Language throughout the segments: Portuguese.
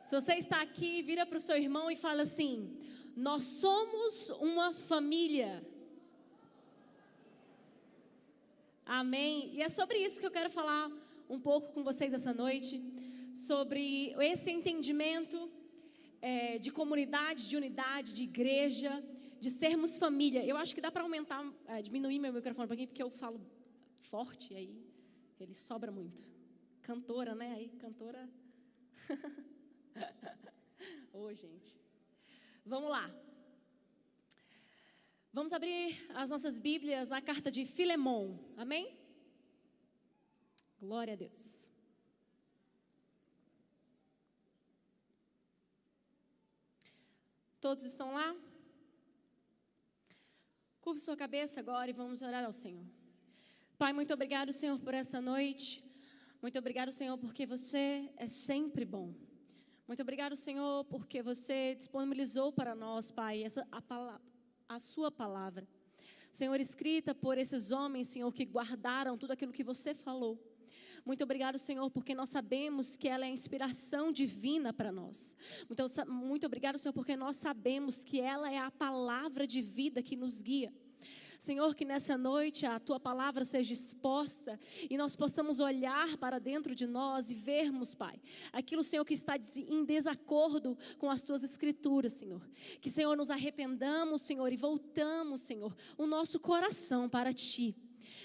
Se você está aqui, vira para o seu irmão e fala assim: nós somos uma família. Amém? E é sobre isso que eu quero falar um pouco com vocês essa noite. Sobre esse entendimento de comunidade, de unidade, de igreja, de sermos família. Eu acho que dá para aumentar, diminuir meu microfone um pouquinho, porque eu falo forte e aí ele sobra muito. Cantora, né? Aí, cantora. Ô, gente. Vamos lá. Vamos abrir as nossas Bíblias na carta de Filemon. Amém? Glória a Deus. Todos estão lá? Curve sua cabeça agora e vamos orar ao Senhor. Pai, muito obrigado, Senhor, por essa noite. Muito obrigado, Senhor, porque você é sempre bom. Muito obrigado, Senhor, porque você disponibilizou para nós, Pai, a sua palavra. Senhor, escrita por esses homens, Senhor, que guardaram tudo aquilo que você falou. Muito obrigado, Senhor, porque nós sabemos que ela é a inspiração divina para nós. Muito obrigado, Senhor, porque nós sabemos que ela é a palavra de vida que nos guia. Senhor, que nessa noite a Tua palavra seja exposta e nós possamos olhar para dentro de nós e vermos, Pai, aquilo, Senhor, que está em desacordo com as Tuas Escrituras, Senhor. Que, Senhor, nos arrependamos, Senhor, e voltamos, Senhor, o nosso coração para Ti.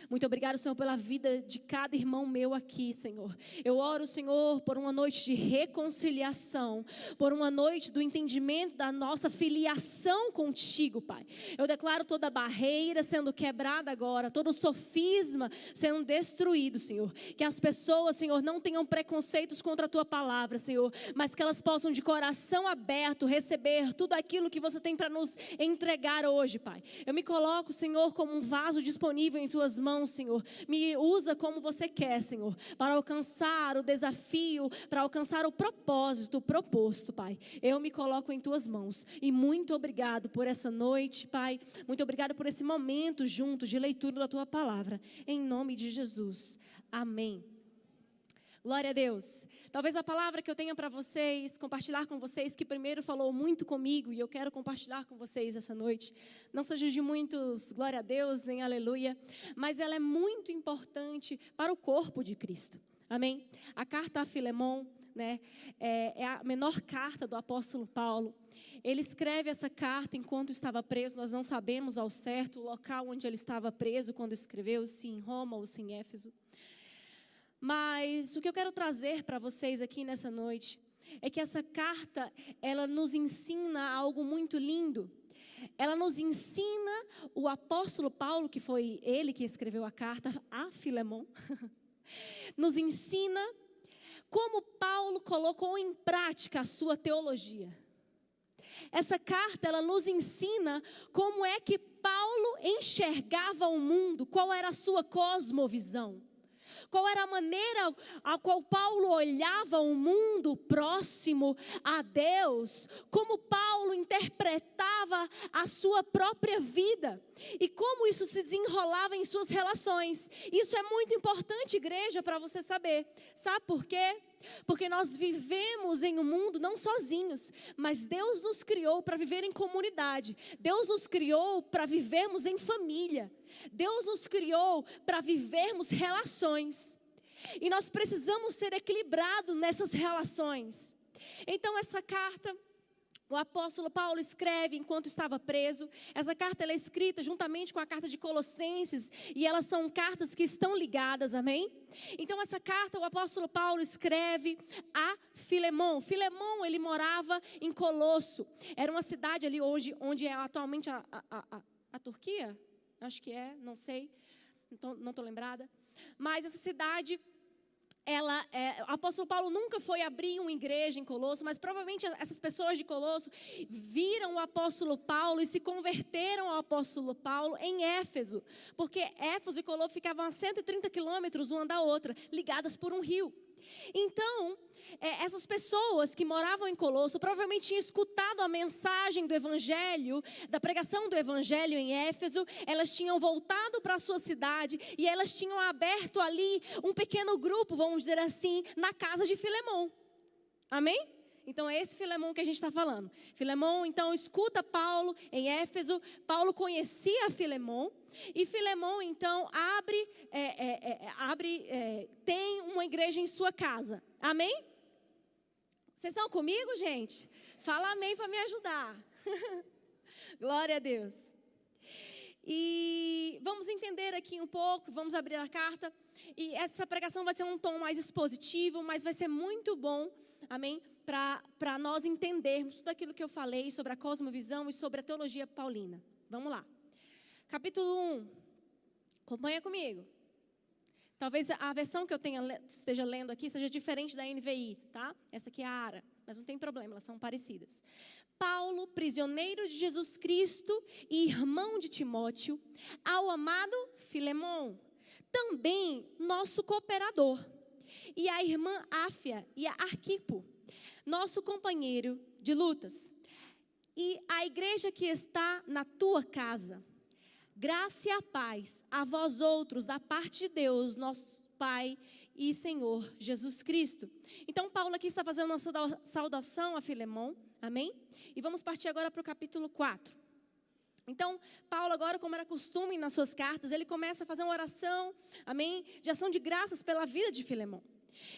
Muito obrigado, Senhor, pela vida de cada irmão meu aqui, Senhor. Eu oro, Senhor, por uma noite de reconciliação, por uma noite do entendimento da nossa filiação contigo, Pai. Eu declaro toda barreira sendo quebrada agora, todo sofisma sendo destruído, Senhor. Que as pessoas, Senhor, não tenham preconceitos contra a Tua palavra, Senhor, mas que elas possam de coração aberto receber tudo aquilo que você tem para nos entregar hoje, Pai. Eu me coloco, Senhor, como um vaso disponível em Tuas mãos, Senhor. Me usa como você quer, Senhor, para alcançar o desafio, para alcançar o propósito proposto, Pai. Eu me coloco em Tuas mãos e muito obrigado por essa noite, Pai. Muito obrigado por esse momento juntos de leitura da Tua palavra. Em nome de Jesus. Amém. Glória a Deus. Talvez a palavra que eu tenha para vocês, compartilhar com vocês, que primeiro falou muito comigo e eu quero compartilhar com vocês essa noite, não seja de muitos glória a Deus, nem aleluia, mas ela é muito importante para o corpo de Cristo. Amém? A carta a Filemon, né, é a menor carta do apóstolo Paulo. Ele escreve essa carta enquanto estava preso. Nós não sabemos ao certo o local onde ele estava preso quando escreveu, se em Roma ou se em Éfeso. Mas o que eu quero trazer para vocês aqui nessa noite é que essa carta, ela nos ensina algo muito lindo. Ela nos ensina, o apóstolo Paulo, que foi ele que escreveu a carta a Filemon, nos ensina como Paulo colocou em prática a sua teologia. Essa carta, ela nos ensina como é que Paulo enxergava o mundo, qual era a sua cosmovisão. Qual era a maneira a qual Paulo olhava o mundo próximo a Deus, como Paulo interpretava a sua própria vida e como isso se desenrolava em suas relações. Isso é muito importante, igreja, para você saber. Sabe por quê? Porque nós vivemos em um mundo não sozinhos, mas Deus nos criou para viver em comunidade. Deus nos criou para vivermos em família. Deus nos criou para vivermos relações. E nós precisamos ser equilibrados nessas relações. Então essa carta, o apóstolo Paulo escreve enquanto estava preso. Essa carta ela é escrita juntamente com a carta de Colossenses. E elas são cartas que estão ligadas, amém? Então essa carta o apóstolo Paulo escreve a Filemon. Filemon, ele morava em Colosso. Era uma cidade ali hoje, onde é atualmente a Turquia? Acho que é, não sei. Não estou lembrada. Mas essa cidade... o apóstolo Paulo nunca foi abrir uma igreja em Colosso, mas provavelmente essas pessoas de Colosso viram o apóstolo Paulo e se converteram ao apóstolo Paulo em Éfeso, porque Éfeso e Colosso ficavam a 130 quilômetros uma da outra, ligadas por um rio. Então, essas pessoas que moravam em Colosso provavelmente tinham escutado a mensagem do evangelho, da pregação do evangelho em Éfeso. Elas tinham voltado para a sua cidade e elas tinham aberto ali um pequeno grupo, vamos dizer assim, na casa de Filemon. Amém? Então, é esse Filemão que a gente está falando. Filemão, então, escuta Paulo em Éfeso. Paulo conhecia Filemão. E Filemão, então, tem uma igreja em sua casa. Amém? Vocês estão comigo, gente? Fala amém para me ajudar. Glória a Deus. E vamos entender aqui um pouco, vamos abrir a carta. E essa pregação vai ser um tom mais expositivo, mas vai ser muito bom, amém? Para nós entendermos tudo aquilo que eu falei sobre a cosmovisão e sobre a teologia paulina. Vamos lá. Capítulo 1. Acompanha comigo. Talvez a versão que eu esteja lendo aqui seja diferente da NVI, tá? Essa aqui é a ARA, mas não tem problema, elas são parecidas. Paulo, prisioneiro de Jesus Cristo e irmão de Timóteo, ao amado Filemão, também nosso cooperador, e a irmã Áfia e a Arquipo, nosso companheiro de lutas, e a igreja que está na tua casa. Graça e a paz a vós outros, da parte de Deus, nosso Pai e Senhor Jesus Cristo. Então, Paulo aqui está fazendo uma saudação a Filemão, amém? E vamos partir agora para o capítulo 4. Então, Paulo agora, como era costume nas suas cartas, ele começa a fazer uma oração, amém? De ação de graças pela vida de Filemão.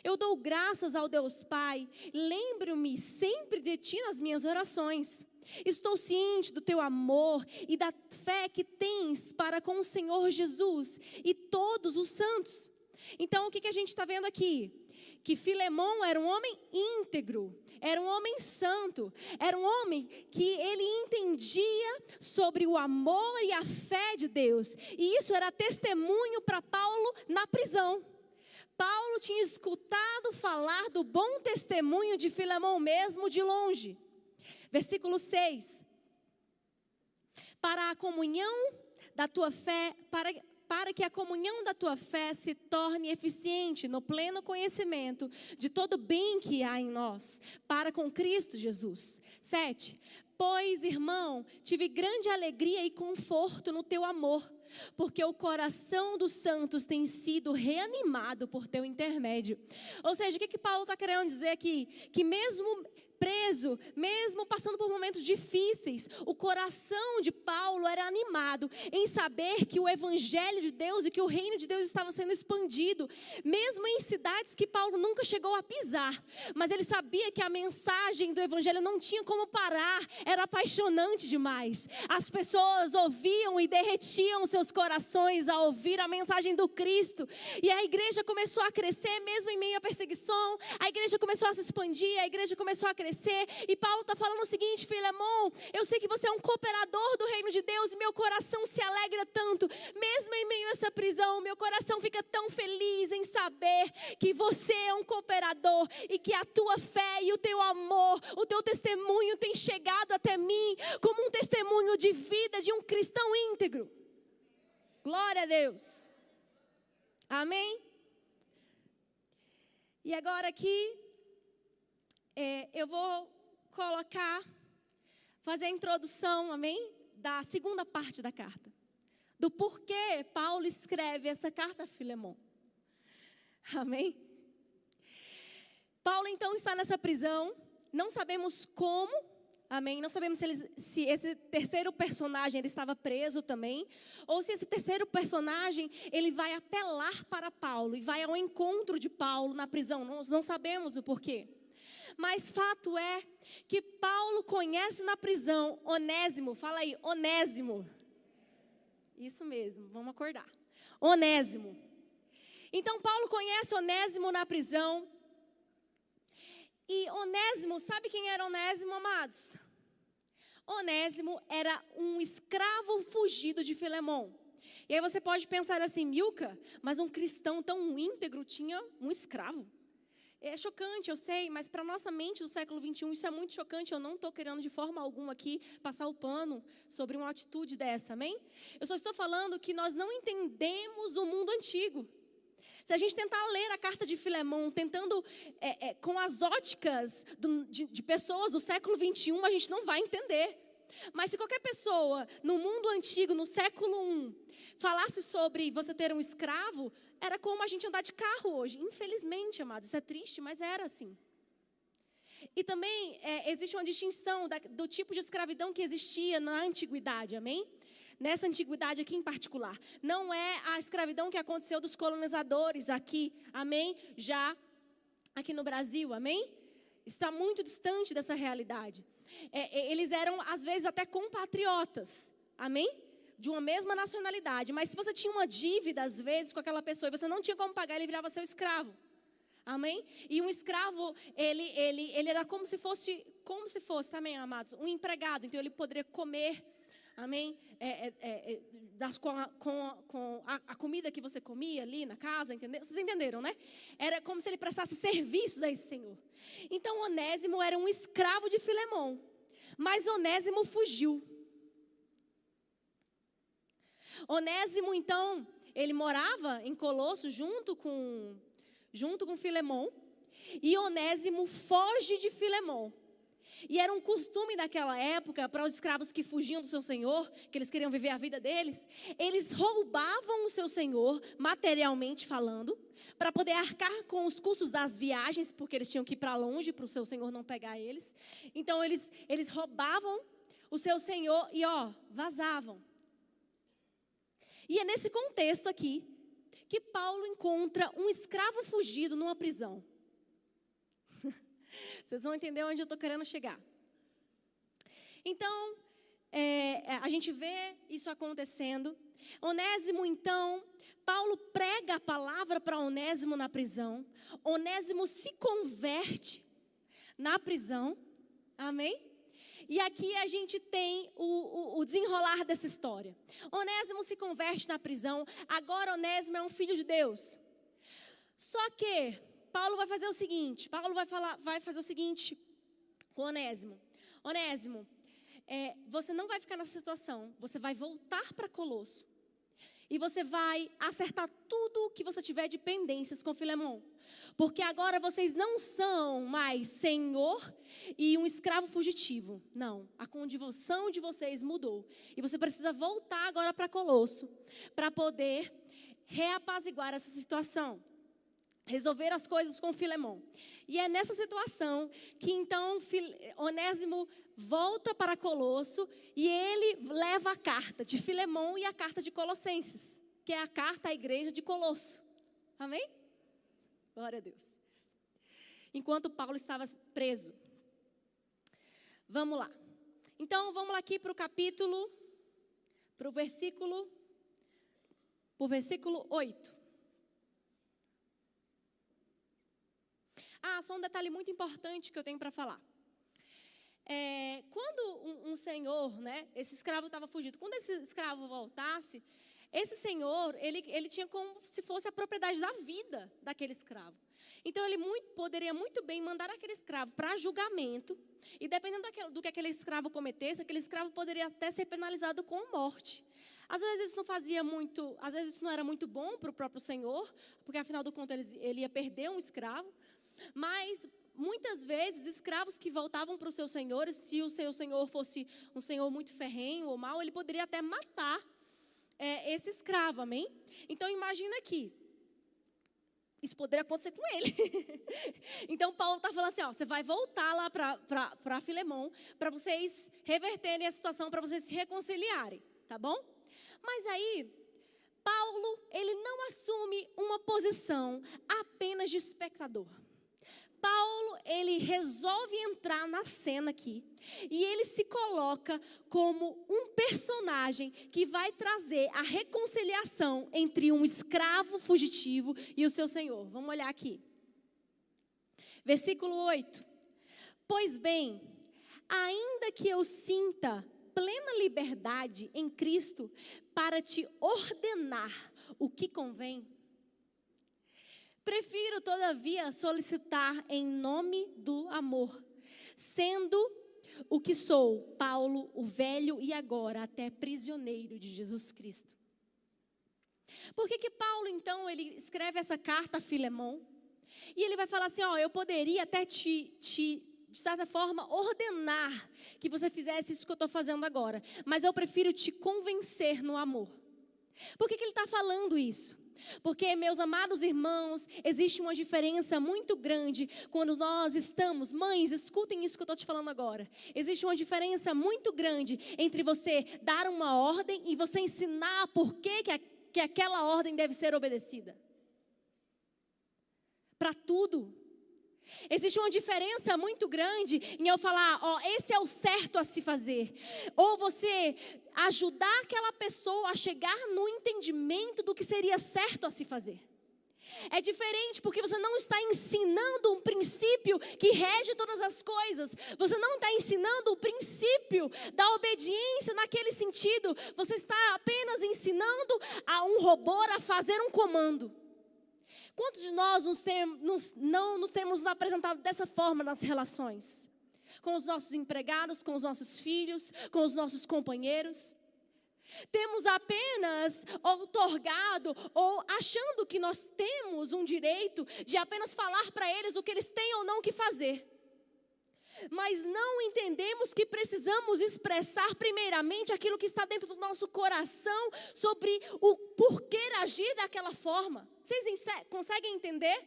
Eu dou graças ao Deus Pai, lembro-me sempre de ti nas minhas orações. Estou ciente do teu amor e da fé que tens para com o Senhor Jesus e todos os santos. Então, o que a gente está vendo aqui? Que Filemão era um homem íntegro, era um homem santo, era um homem que ele entendia sobre o amor e a fé de Deus. E isso era testemunho para Paulo na prisão. Paulo tinha escutado falar do bom testemunho de Filemão mesmo de longe. Versículo 6. Para a comunhão da tua fé, para que a comunhão da tua fé se torne eficiente no pleno conhecimento de todo o bem que há em nós, para com Cristo Jesus. 7. Pois, irmão, tive grande alegria e conforto no teu amor, porque o coração dos santos tem sido reanimado por teu intermédio. Ou seja, o que Paulo está querendo dizer aqui? Que mesmo preso, mesmo passando por momentos difíceis, o coração de Paulo era animado em saber que o evangelho de Deus e que o reino de Deus estava sendo expandido, mesmo em cidades que Paulo nunca chegou a pisar, mas ele sabia que a mensagem do evangelho não tinha como parar, era apaixonante demais. As pessoas ouviam e derretiam seus corações ao ouvir a mensagem do Cristo, e a igreja começou a crescer mesmo em meio à perseguição, a igreja começou a se expandir, a igreja começou a crescer. E Paulo está falando o seguinte: Filemão, eu sei que você é um cooperador do reino de Deus, e meu coração se alegra tanto, mesmo em meio a essa prisão, meu coração fica tão feliz em saber que você é um cooperador, e que a tua fé e o teu amor, o teu testemunho tem chegado até mim, como um testemunho de vida de um cristão íntegro. Glória a Deus. Amém? E agora aqui, eu vou fazer a introdução, amém? Da segunda parte da carta. Do porquê Paulo escreve essa carta a Filemão. Amém? Paulo então está nessa prisão, não sabemos como, amém? Não sabemos se esse terceiro personagem ele estava preso também, ou se esse terceiro personagem ele vai apelar para Paulo e vai ao encontro de Paulo na prisão. Nós não sabemos o porquê. Mas fato é que Paulo conhece na prisão Onésimo. Fala aí, Onésimo. Isso mesmo, vamos acordar. Onésimo. Então Paulo conhece Onésimo na prisão. E Onésimo, sabe quem era Onésimo, amados? Onésimo era um escravo fugido de Filemão. E aí você pode pensar assim: Milka, mas um cristão tão íntegro tinha um escravo. É chocante, eu sei, mas para a nossa mente do século 21 isso é muito chocante. Eu não estou querendo de forma alguma aqui passar o pano sobre uma atitude dessa, amém? Eu só estou falando que nós não entendemos o mundo antigo. Se a gente tentar ler a carta de Filemão, tentando com as óticas de pessoas do século 21, a gente não vai entender. Mas se qualquer pessoa no mundo antigo, no século 1, falasse sobre você ter um escravo, era como a gente andar de carro hoje. Infelizmente, amados, isso é triste, mas era assim. E também existe uma distinção do tipo de escravidão que existia na antiguidade, amém? Nessa antiguidade aqui em particular. Não é a escravidão que aconteceu dos colonizadores aqui, amém? Já aqui no Brasil, amém? Está muito distante dessa realidade. Eles eram, às vezes, até compatriotas, amém? De uma mesma nacionalidade. Mas se você tinha uma dívida, às vezes, com aquela pessoa e você não tinha como pagar, ele virava seu escravo. Amém? E um escravo, ele era como se fosse, também, amados, um empregado. Então, ele poderia comer, amém? Com a comida que você comia ali na casa, entendeu? Vocês entenderam, né? Era como se ele prestasse serviços a esse senhor. Então, Onésimo era um escravo de Filemon. Mas Onésimo fugiu. Onésimo, então, ele morava em Colosso junto com Filemon, e Onésimo foge de Filemon. E era um costume daquela época, para os escravos que fugiam do seu senhor, que eles queriam viver a vida deles, eles roubavam o seu senhor, materialmente falando, para poder arcar com os custos das viagens, porque eles tinham que ir para longe, para o seu senhor não pegar eles. Então, eles roubavam o seu senhor e, vazavam. E é nesse contexto aqui, que Paulo encontra um escravo fugido numa prisão. Vocês vão entender onde eu estou querendo chegar. Então, a gente vê isso acontecendo. Onésimo, então, Paulo prega a palavra para Onésimo na prisão. Onésimo se converte na prisão. Amém? E aqui a gente tem o desenrolar dessa história. Onésimo se converte na prisão. Agora Onésimo é um filho de Deus. Só que Paulo vai fazer o seguinte. Vai fazer o seguinte com Onésimo. Onésimo, você não vai ficar nessa situação. Você vai voltar para Colosso. E você vai acertar tudo que você tiver de pendências com Filemon. Porque agora vocês não são mais senhor e um escravo fugitivo. Não, a condição de vocês mudou. E você precisa voltar agora para Colosso, para poder reapaziguar essa situação. Resolver as coisas com Filemon. E é nessa situação que então Onésimo volta para Colosso e ele leva a carta de Filemon e a carta de Colossenses, que é a carta à igreja de Colosso. Amém? Glória a Deus. Enquanto Paulo estava preso. Vamos lá. Então, vamos lá aqui para o versículo 8. Só um detalhe muito importante que eu tenho para falar. Quando um senhor, né, esse escravo estava fugido, quando esse escravo voltasse, esse senhor, ele tinha como se fosse a propriedade da vida daquele escravo. Então, ele poderia muito bem mandar aquele escravo para julgamento, e dependendo do que aquele escravo cometesse, aquele escravo poderia até ser penalizado com morte. Às vezes isso não era muito bom para o próprio senhor, porque afinal de contas ele ia perder um escravo. Mas, muitas vezes, escravos que voltavam para os seus senhores, se o seu senhor fosse um senhor muito ferrenho ou mau, ele poderia até matar esse escravo, amém? Então, imagina aqui, isso poderia acontecer com ele. Então, Paulo está falando assim, você vai voltar lá para Filemon, para vocês reverterem a situação, para vocês se reconciliarem, tá bom? Mas aí, Paulo, ele não assume uma posição apenas de espectador. Paulo, ele resolve entrar na cena aqui e ele se coloca como um personagem que vai trazer a reconciliação entre um escravo fugitivo e o seu senhor. Vamos olhar aqui. Versículo 8. Pois bem, ainda que eu sinta plena liberdade em Cristo para te ordenar o que convém, prefiro, todavia, solicitar em nome do amor, sendo o que sou, Paulo, o velho e agora até prisioneiro de Jesus Cristo. Por que Paulo, então, ele escreve essa carta a Filemon? E ele vai falar assim, eu poderia até de certa forma, ordenar que você fizesse isso que eu estou fazendo agora, mas eu prefiro te convencer no amor. Por que ele está falando isso? Porque, meus amados irmãos, existe uma diferença muito grande quando nós estamos, mães, escutem isso que eu estou te falando agora. Existe uma diferença muito grande entre você dar uma ordem e você ensinar por que aquela ordem deve ser obedecida. Para tudo. Existe uma diferença muito grande em eu falar, esse é o certo a se fazer. Ou você ajudar aquela pessoa a chegar no entendimento do que seria certo a se fazer. É diferente porque você não está ensinando um princípio que rege todas as coisas. Você não está ensinando o princípio da obediência naquele sentido. Você está apenas ensinando a um robô a fazer um comando. Quantos de nós não nos temos apresentado dessa forma nas relações? Com os nossos empregados, com os nossos filhos, com os nossos companheiros? Temos apenas outorgado ou achando que nós temos um direito de apenas falar para eles o que eles têm ou não que fazer. Mas não entendemos que precisamos expressar primeiramente aquilo que está dentro do nosso coração sobre o porquê agir daquela forma. Vocês conseguem entender?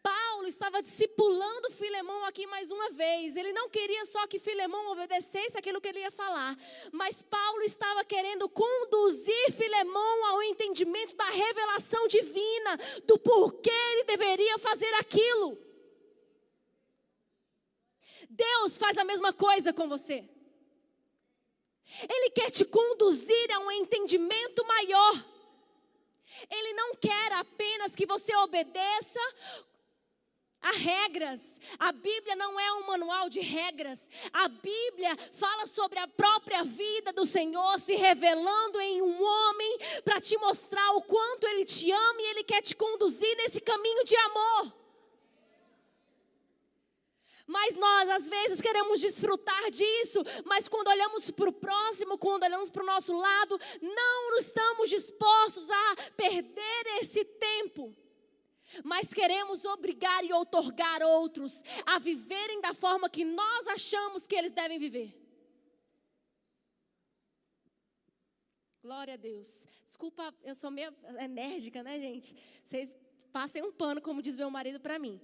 Paulo estava discipulando Filemão aqui mais uma vez. Ele não queria só que Filemão obedecesse aquilo que ele ia falar, mas Paulo estava querendo conduzir Filemão ao entendimento da revelação divina, do porquê ele deveria fazer aquilo. Deus faz a mesma coisa com você. Ele quer te conduzir a um entendimento maior. Ele não quer apenas que você obedeça a regras. A Bíblia não é um manual de regras. A Bíblia fala sobre a própria vida do Senhor se revelando em um homem para te mostrar o quanto Ele te ama e Ele quer te conduzir nesse caminho de amor. Mas nós, às vezes, queremos desfrutar disso, mas quando olhamos para o próximo, quando olhamos para o nosso lado, não estamos dispostos a perder esse tempo. Mas queremos obrigar e outorgar outros a viverem da forma que nós achamos que eles devem viver. Glória a Deus. Desculpa, eu sou meio enérgica, né, gente? Vocês passem um pano, como diz meu marido, para mim.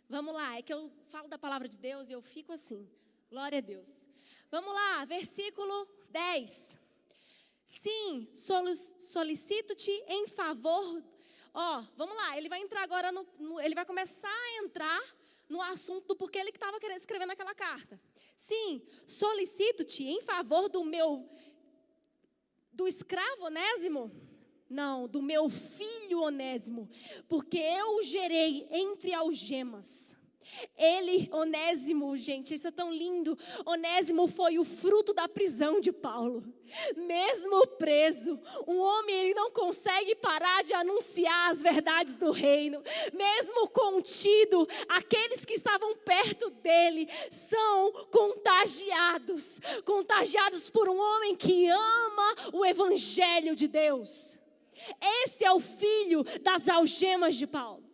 Vamos lá, é que eu falo da palavra de Deus e eu fico assim. Glória a Deus. Vamos lá, versículo 10. Sim, solicito-te em favor. Vamos lá, ele vai entrar agora, ele vai começar a entrar no assunto do porquê ele estava querendo escrever naquela carta. Sim, solicito-te em favor do escravo Onésimo. Não, do meu filho Onésimo, porque eu o gerei entre algemas. Ele, Onésimo, gente, isso é tão lindo. Onésimo foi o fruto da prisão de Paulo. Mesmo preso, um homem ele não consegue parar de anunciar as verdades do reino. Mesmo contido, aqueles que estavam perto dele são contagiados por um homem que ama o evangelho de Deus. Esse é o filho das algemas de Paulo.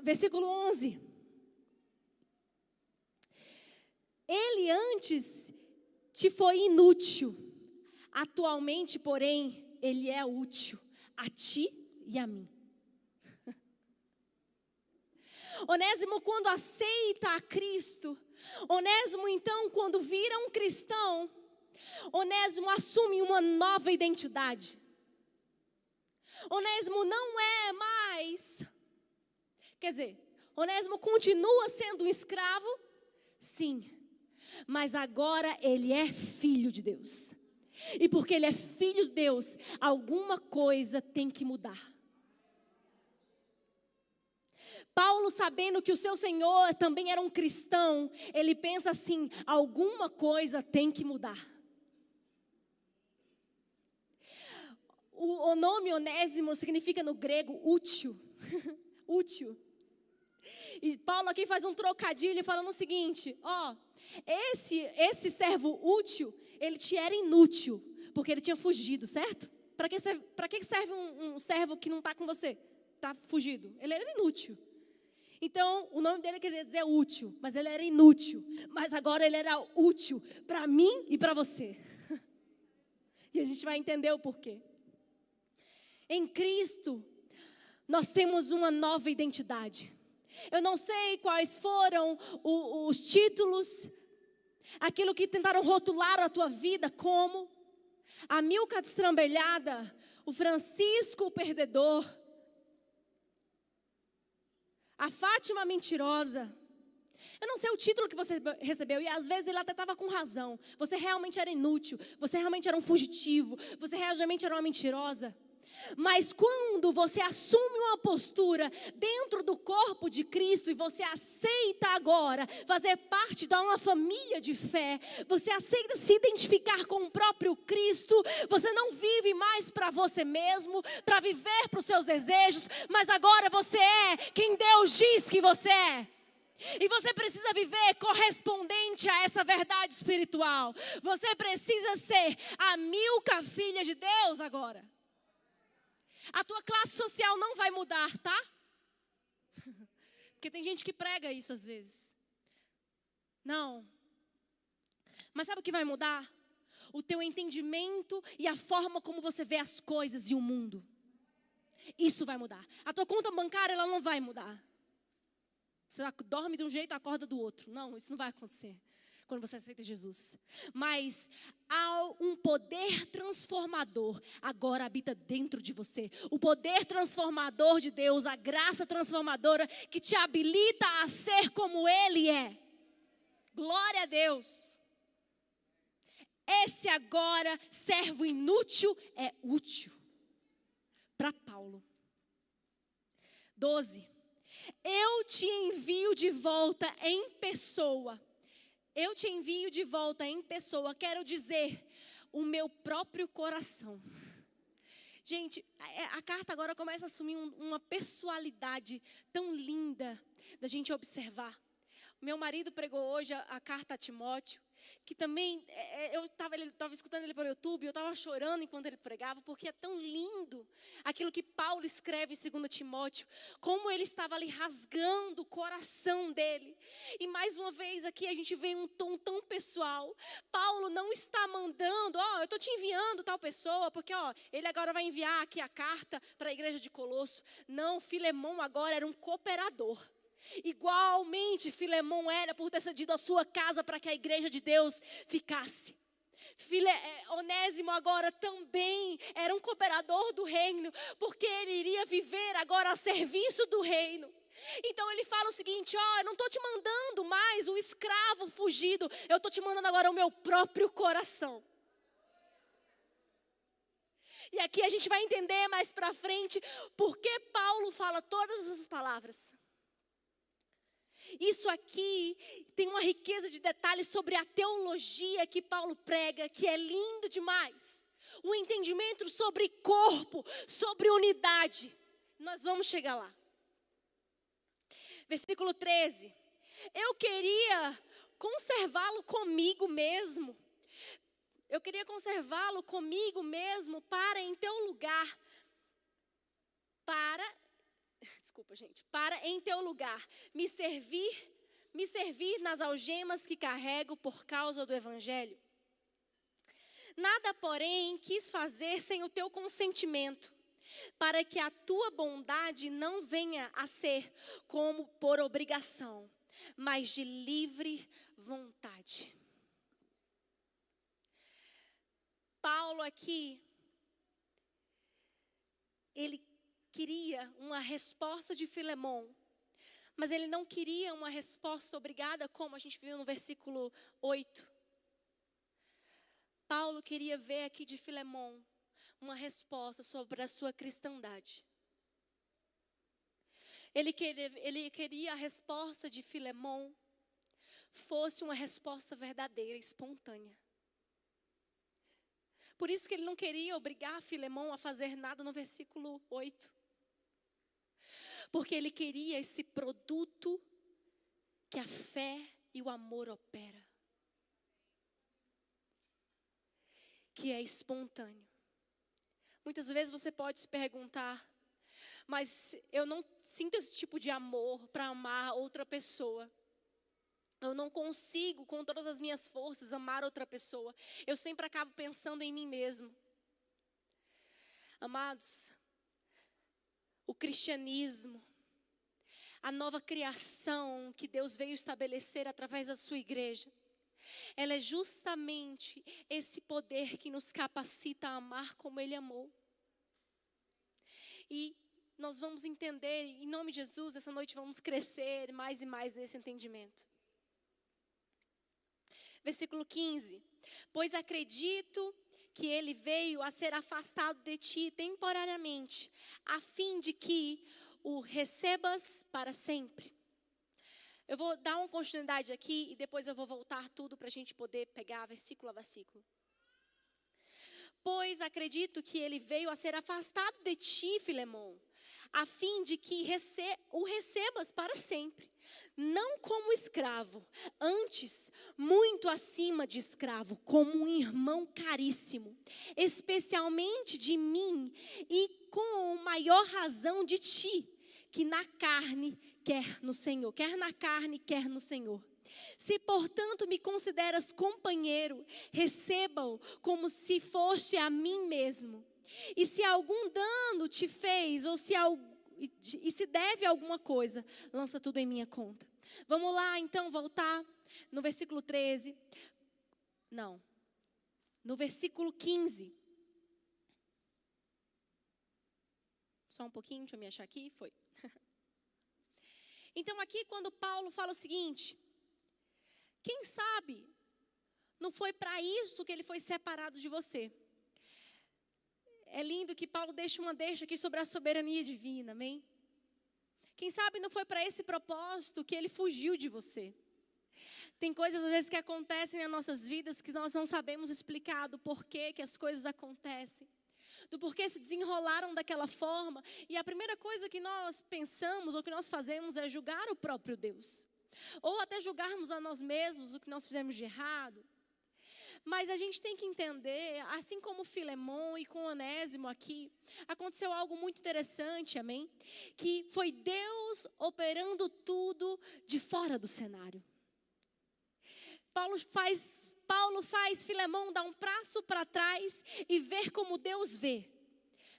Versículo 11. Ele antes te foi inútil, atualmente, porém, ele é útil a ti e a mim. Onésimo, quando aceita a Cristo, Onésimo, então, quando vira um cristão, Onésimo assume uma nova identidade. Onésimo não é mais, Onésimo continua sendo um escravo, sim, mas agora ele é filho de Deus. E porque ele é filho de Deus, alguma coisa tem que mudar. Paulo, sabendo que o seu Senhor também era um cristão, ele pensa assim, alguma coisa tem que mudar. O nome Onésimo significa no grego útil. Útil. E Paulo aqui faz um trocadilho falando o seguinte, esse servo útil, ele te era inútil, porque ele tinha fugido, certo? Para que serve um servo que não está com você? Está fugido. Ele era inútil. Então, o nome dele queria dizer útil, mas ele era inútil. Mas agora ele era útil para mim e para você. E a gente vai entender o porquê. Em Cristo, nós temos uma nova identidade. Eu não sei quais foram os títulos, aquilo que tentaram rotular a tua vida como a Milka destrambelhada, o Francisco o perdedor, a Fátima mentirosa. Eu não sei o título que você recebeu e às vezes ele até estava com razão. Você realmente era inútil, você realmente era um fugitivo, você realmente era uma mentirosa. Mas quando você assume uma postura dentro do corpo de Cristo e você aceita agora fazer parte de uma família de fé, você aceita se identificar com o próprio Cristo, você não vive mais para você mesmo, para viver para os seus desejos, mas agora você é quem Deus diz que você é. E você precisa viver correspondente a essa verdade espiritual. Você precisa ser a Milka, filha de Deus agora. A tua classe social não vai mudar, tá? Porque tem gente que prega isso às vezes. Não. Mas sabe o que vai mudar? O teu entendimento e a forma como você vê as coisas e o mundo. Isso vai mudar. A tua conta bancária, ela não vai mudar. Você dorme de um jeito, acorda do outro. Não, isso não vai acontecer quando você aceita Jesus. Mas há um poder transformador agora habita dentro de você. O poder transformador de Deus, a graça transformadora que te habilita a ser como Ele é. Glória a Deus. Esse agora servo inútil é útil. Para Paulo. 12. Eu te envio de volta em pessoa. Eu te envio de volta em pessoa. Quero dizer, o meu próprio coração. Gente, a carta agora começa a assumir uma pessoalidade tão linda da gente observar. Meu marido pregou hoje a carta a Timóteo, que também, ele estava escutando ele pelo YouTube, eu estava chorando enquanto ele pregava, porque é tão lindo aquilo que Paulo escreve em 2 Timóteo, como ele estava ali rasgando o coração dele. E mais uma vez aqui a gente vê um tom tão pessoal. Paulo não está mandando, eu estou te enviando tal pessoa, porque ele agora vai enviar aqui a carta para a igreja de Colosso. Não, Filemão agora era um cooperador. Igualmente Filemão era por ter cedido a sua casa para que a igreja de Deus ficasse. Onésimo agora também era um cooperador do reino, porque ele iria viver agora a serviço do reino. Então ele fala o seguinte, eu não estou te mandando mais o escravo fugido, eu estou te mandando agora o meu próprio coração. E aqui a gente vai entender mais para frente por que Paulo fala todas essas palavras. Isso aqui tem uma riqueza de detalhes sobre a teologia que Paulo prega, que é lindo demais. O entendimento sobre corpo, sobre unidade. Nós vamos chegar lá. Versículo 13. Eu queria conservá-lo comigo mesmo. Eu queria conservá-lo comigo mesmo para em teu lugar. Para em teu lugar me servir nas algemas que carrego por causa do evangelho. Nada, porém, quis fazer sem o teu consentimento, para que a tua bondade não venha a ser como por obrigação, mas de livre vontade. Paulo aqui, ele queria uma resposta de Filemão, mas ele não queria uma resposta obrigada, como a gente viu no versículo 8. Paulo queria ver aqui de Filemão uma resposta sobre a sua cristandade. Ele queria a resposta de Filemão fosse uma resposta verdadeira, espontânea. Por isso que ele não queria obrigar Filemão a fazer nada no versículo 8. Porque ele queria esse produto que a fé e o amor opera. Que é espontâneo. Muitas vezes você pode se perguntar, mas eu não sinto esse tipo de amor para amar outra pessoa. Eu não consigo, com todas as minhas forças, amar outra pessoa. Eu sempre acabo pensando em mim mesmo. Amados, o cristianismo, a nova criação que Deus veio estabelecer através da sua igreja, ela é justamente esse poder que nos capacita a amar como Ele amou. E nós vamos entender, em nome de Jesus, essa noite vamos crescer mais e mais nesse entendimento. Versículo 15. Pois acredito que Ele veio a ser afastado de ti temporariamente, a fim de que o recebas para sempre. Eu vou dar uma continuidade aqui e depois eu vou voltar tudo para a gente poder pegar versículo a versículo. Pois acredito que Ele veio a ser afastado de ti, Filemão, a fim de que o recebas para sempre, não como escravo, antes, muito acima de escravo, como um irmão caríssimo, especialmente de mim e com maior razão de ti, que na carne quer no Senhor, quer na carne, quer no Senhor. Se, portanto, me consideras companheiro, receba-o como se fosse a mim mesmo. E se algum dano te fez, ou se deve alguma coisa, lança tudo em minha conta. Vamos lá, então, voltar no versículo 13. Não, no versículo 15. Só um pouquinho, deixa eu me achar aqui, foi. Então, aqui, quando Paulo fala o seguinte: quem sabe não foi para isso que ele foi separado de você. É lindo que Paulo deixa uma deixa aqui sobre a soberania divina, amém? Quem sabe não foi para esse propósito que ele fugiu de você. Tem coisas às vezes que acontecem nas nossas vidas que nós não sabemos explicar do porquê que as coisas acontecem, do porquê se desenrolaram daquela forma. E a primeira coisa que nós pensamos ou que nós fazemos é julgar o próprio Deus. Ou até julgarmos a nós mesmos o que nós fizemos de errado. Mas a gente tem que entender, assim como Filemão e com Onésimo aqui, aconteceu algo muito interessante, amém? Que foi Deus operando tudo de fora do cenário. Paulo faz Filemão dar um passo para trás e ver como Deus vê.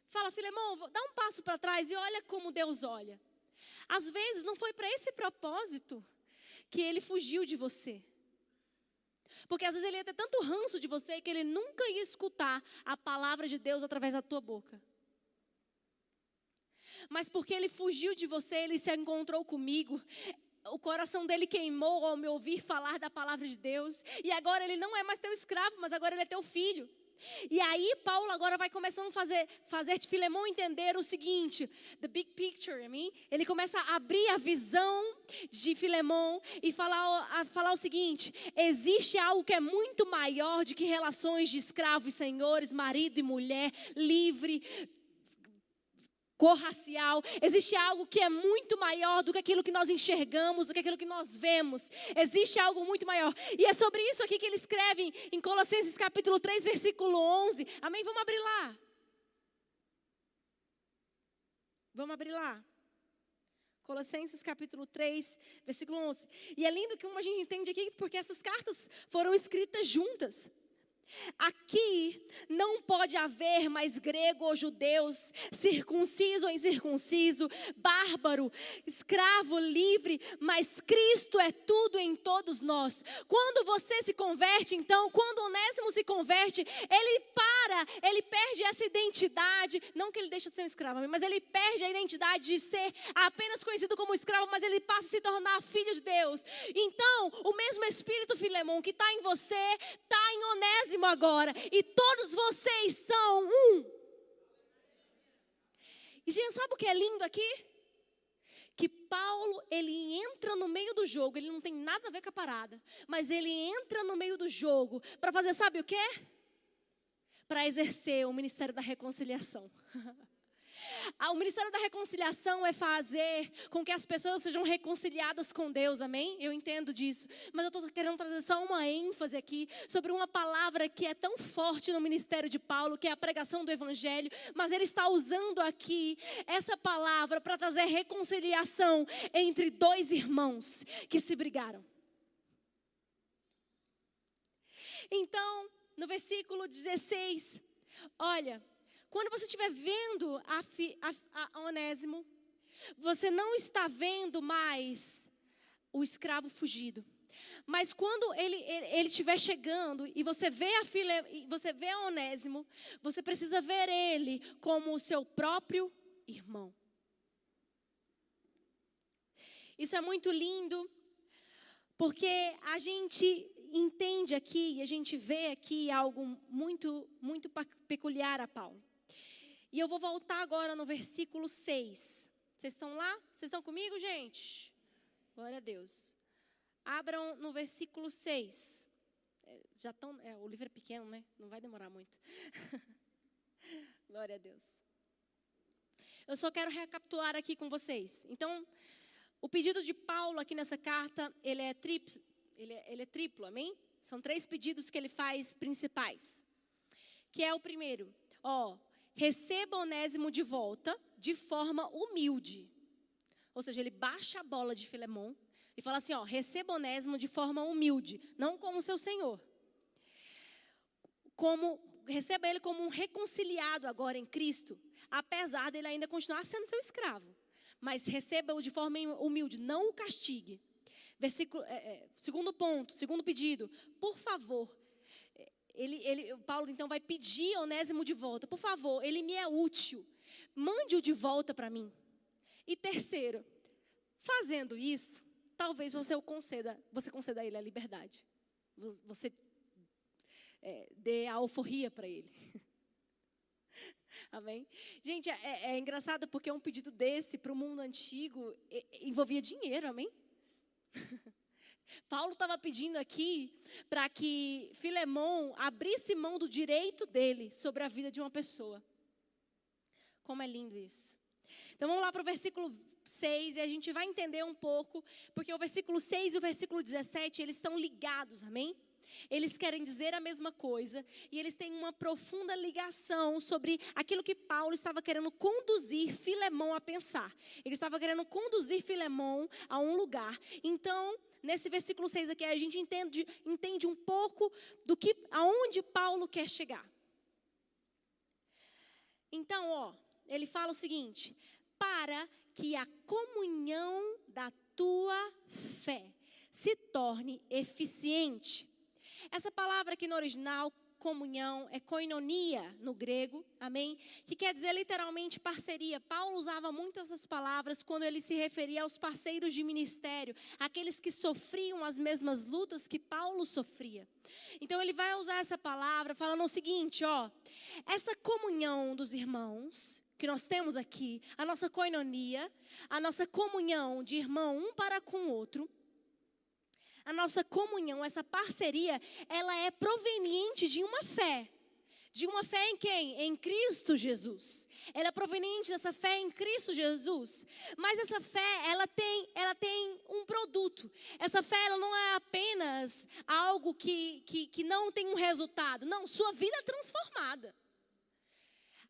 Fala, Filemão, dá um passo para trás e olha como Deus olha. Às vezes não foi para esse propósito que ele fugiu de você. Porque às vezes ele ia ter tanto ranço de você que ele nunca ia escutar a palavra de Deus através da tua boca. Mas porque ele fugiu de você, ele se encontrou comigo. O coração dele queimou ao me ouvir falar da palavra de Deus. E agora ele não é mais teu escravo, mas agora ele é teu filho. E aí Paulo agora vai começando a fazer Filemão entender o seguinte, the big picture, ele começa a abrir a visão de Filemão e falar o seguinte: existe algo que é muito maior do que relações de escravos e senhores, marido e mulher, livre, corracial. Existe algo que é muito maior do que aquilo que nós enxergamos, do que aquilo que nós vemos. Existe algo muito maior. E é sobre isso aqui que ele escreve em Colossenses capítulo 3, versículo 11. Amém? Vamos abrir lá. Vamos abrir lá. Colossenses capítulo 3, versículo 11. E é lindo que a gente entende aqui, porque essas cartas foram escritas juntas. Aqui não pode haver mais grego ou judeus, circunciso ou incircunciso, bárbaro, escravo, livre, mas Cristo é tudo em todos nós. Quando você se converte, então, quando Onésimo se converte, ele perde essa identidade, não que ele deixa de ser um escravo, mas ele perde a identidade de ser apenas conhecido como escravo, mas ele passa a se tornar filho de Deus. Então, o mesmo Espírito, Filemão, que está em você, está em Onésimo agora, e todos vocês são um. E gente, sabe o que é lindo aqui? Que Paulo, ele entra no meio do jogo, ele não tem nada a ver com a parada, mas ele entra no meio do jogo para fazer, sabe o quê? Para exercer o ministério da reconciliação. O ministério da reconciliação é fazer com que as pessoas sejam reconciliadas com Deus, amém? Eu entendo disso, mas eu estou querendo trazer só uma ênfase aqui sobre uma palavra que é tão forte no ministério de Paulo, que é a pregação do evangelho, mas ele está usando aqui essa palavra para trazer reconciliação entre dois irmãos que se brigaram. Então, no versículo 16, olha, Quando você estiver vendo a Onésimo, você não está vendo mais o escravo fugido. Mas quando ele estiver chegando e você vê a Onésimo, você precisa ver ele como o seu próprio irmão. Isso é muito lindo, porque a gente entende aqui, a gente vê aqui algo muito, muito peculiar a Paulo. E eu vou voltar agora no versículo 6. Vocês estão lá? Vocês estão comigo, gente? Glória a Deus. Abram no versículo 6. Já estão, o livro é pequeno, né? Não vai demorar muito. Glória a Deus. Eu só quero recapitular aqui com vocês. Então, o pedido de Paulo aqui nessa carta, ele é triplo, amém? São 3 pedidos que ele faz principais. Que é o primeiro, receba Onésimo de volta de forma humilde. Ou seja, ele baixa a bola de Filemon e fala assim, receba Onésimo de forma humilde, não como seu senhor. Receba ele como um reconciliado agora em Cristo, apesar dele ainda continuar sendo seu escravo. Mas receba-o de forma humilde, não o castigue. Segundo ponto, segundo pedido, por favor, Paulo então vai pedir Onésimo de volta. Por favor, ele me é útil, mande-o de volta para mim. E terceiro, fazendo isso, talvez você conceda a ele a liberdade. Você dê a alforria para ele. Amém? Gente, é engraçado porque um pedido desse para o mundo antigo envolvia dinheiro, amém? Paulo estava pedindo aqui para que Filemon abrisse mão do direito dele sobre a vida de uma pessoa. Como é lindo isso. Então vamos lá para o versículo 6 e a gente vai entender um pouco, porque o versículo 6 e o versículo 17, eles estão ligados, amém? Eles querem dizer a mesma coisa e eles têm uma profunda ligação sobre aquilo que Paulo estava querendo conduzir Filemon a pensar. Ele estava querendo conduzir Filemon a um lugar. Então, nesse versículo 6 aqui, a gente entende um pouco aonde Paulo quer chegar. Então, ele fala o seguinte: para que a comunhão da tua fé se torne eficiente. Essa palavra aqui no original, comunhão, é koinonia no grego, amém? Que quer dizer literalmente parceria. Paulo usava muito essas palavras quando ele se referia aos parceiros de ministério, aqueles que sofriam as mesmas lutas que Paulo sofria. Então ele vai usar essa palavra falando o seguinte, essa comunhão dos irmãos que nós temos aqui, a nossa koinonia, a nossa comunhão de irmão um para com o outro, a nossa comunhão, essa parceria, ela é proveniente de uma fé. De uma fé em quem? Em Cristo Jesus. Ela é proveniente dessa fé em Cristo Jesus. Mas essa fé, ela tem um produto. Essa fé, ela não é apenas algo que não tem um resultado. Não, sua vida é transformada.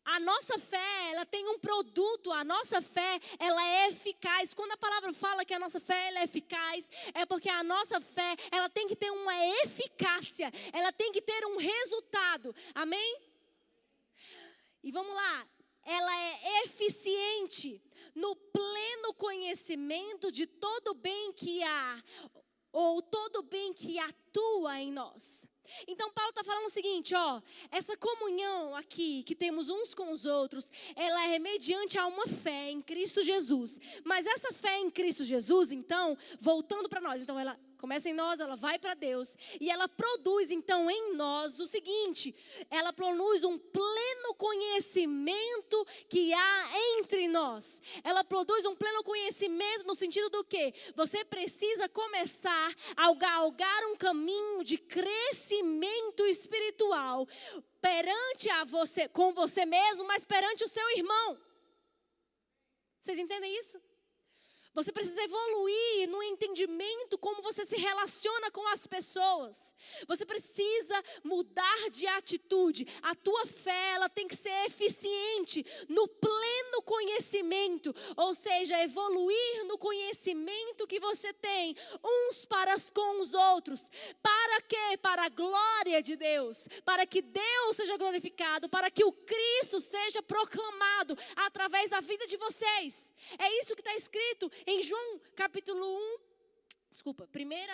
A nossa fé, ela tem um produto, a nossa fé, ela é eficaz. Quando a palavra fala que a nossa fé ela é eficaz, é porque a nossa fé, ela tem que ter uma eficácia, ela tem que ter um resultado, amém? E vamos lá, ela é eficiente no pleno conhecimento de todo o bem que há, ou todo o bem que atua em nós. Então Paulo está falando o seguinte, essa comunhão aqui que temos uns com os outros, ela é mediante a uma fé em Cristo Jesus. Mas essa fé em Cristo Jesus, então, voltando para nós, então ela começa em nós, ela vai para Deus e ela produz então em nós o seguinte, ela produz um pleno conhecimento que há entre nós. Ela produz um pleno conhecimento no sentido do quê? Você precisa começar a galgar um caminho de crescimento espiritual com você mesmo, mas perante o seu irmão. Vocês entendem isso? Você precisa evoluir no entendimento como você se relaciona com as pessoas. Você precisa mudar de atitude. A tua fé, ela tem que ser eficiente no pleno conhecimento. Ou seja, evoluir no conhecimento que você tem uns para com os outros. Para quê? Para a glória de Deus. Para que Deus seja glorificado. Para que o Cristo seja proclamado através da vida de vocês. É isso que está escrito em João capítulo 1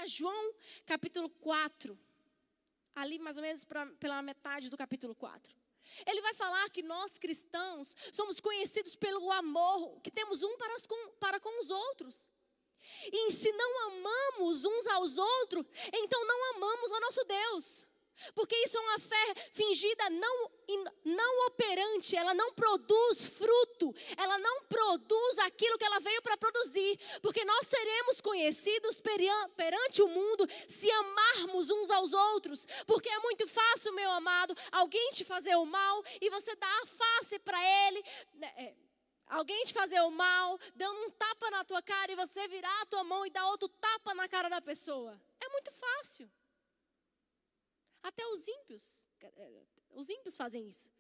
João capítulo 4, ali mais ou menos pela metade do capítulo 4. Ele vai falar que nós cristãos somos conhecidos pelo amor que temos um para com os outros. E se não amamos uns aos outros, então não amamos ao nosso Deus. Porque isso é uma fé fingida, não operante. Ela não produz fruto. Ela não produz aquilo que ela veio para produzir. Porque nós seremos conhecidos perante o mundo se amarmos uns aos outros. Porque é muito fácil, meu amado, alguém te fazer o mal e você dá a face para ele. Alguém te fazer o mal, dando um tapa na tua cara e você virar a tua mão e dar outro tapa na cara da pessoa. É muito fácil. Até os ímpios fazem isso.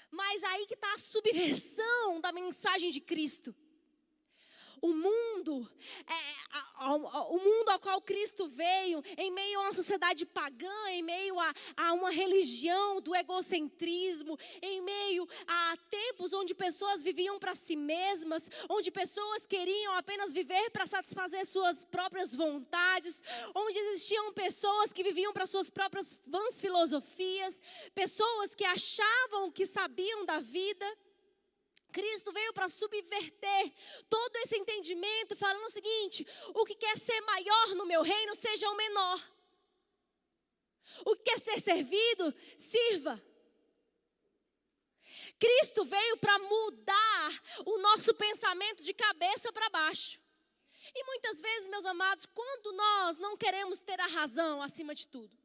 Mas aí que está a subversão da mensagem de Cristo. O mundo ao qual Cristo veio, em meio a uma sociedade pagã, em meio a uma religião do egocentrismo, em meio a tempos onde pessoas viviam para si mesmas, onde pessoas queriam apenas viver para satisfazer suas próprias vontades, onde existiam pessoas que viviam para suas próprias vãs filosofias, pessoas que achavam que sabiam da vida. Cristo veio para subverter todo esse entendimento, falando o seguinte: o que quer ser maior no meu reino, seja o menor. O que quer ser servido, sirva. Cristo veio para mudar o nosso pensamento de cabeça para baixo. E muitas vezes, meus amados, quando nós não queremos ter a razão acima de tudo,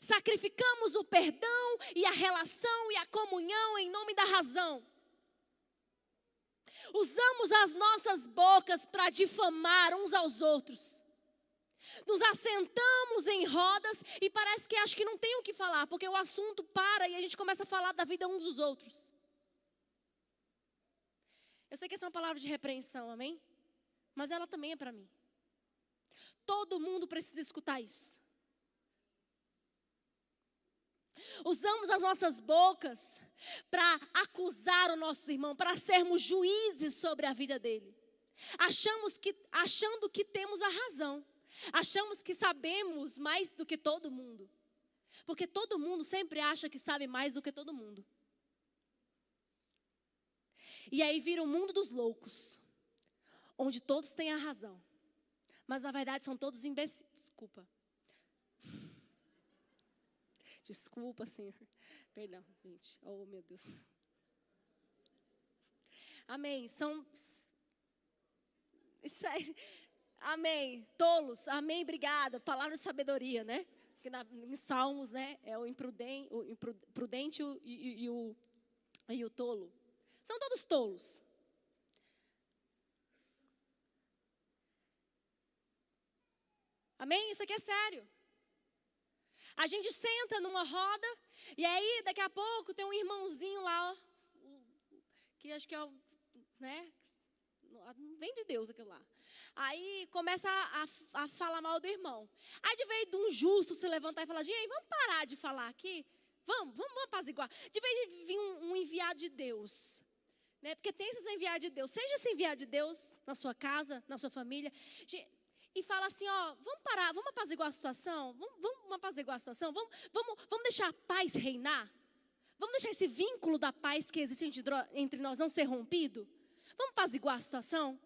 sacrificamos o perdão e a relação e a comunhão em nome da razão. Usamos as nossas bocas para difamar uns aos outros. Nos assentamos em rodas e parece que acho que não tem o que falar, porque o assunto para e a gente começa a falar da vida uns dos outros. Eu sei que essa é uma palavra de repreensão, amém? Mas ela também é para mim. Todo mundo precisa escutar isso. Usamos as nossas bocas para acusar o nosso irmão, para sermos juízes sobre a vida dele. Achando que temos a razão. Achamos que sabemos mais do que todo mundo. Porque todo mundo sempre acha que sabe mais do que todo mundo. E aí vira o mundo dos loucos, onde todos têm a razão. Mas na verdade são todos imbecis. Desculpa, Senhor. Perdão, gente. Oh, meu Deus. Amém. Amém. Tolos. Amém. Obrigada. Palavra de sabedoria, né? Porque em Salmos, né? É o imprudente e o tolo. São todos tolos. Amém? Isso aqui é sério. A gente senta numa roda e aí daqui a pouco tem um irmãozinho lá, ó, que acho que é o, né? Não vem de Deus aquilo lá. Aí começa a falar mal do irmão. Aí de vez de um justo se levantar e falar: gente, vamos parar de falar aqui? Vamos apaziguar. De vez de vir um enviado de Deus, né? Porque tem esses enviados de Deus. Seja esse enviado de Deus na sua casa, na sua família. E fala assim: ó, vamos parar, vamos apaziguar a situação? Vamos apaziguar a situação? Vamos deixar a paz reinar? Vamos deixar esse vínculo da paz que existe entre nós não ser rompido? Vamos apaziguar a situação?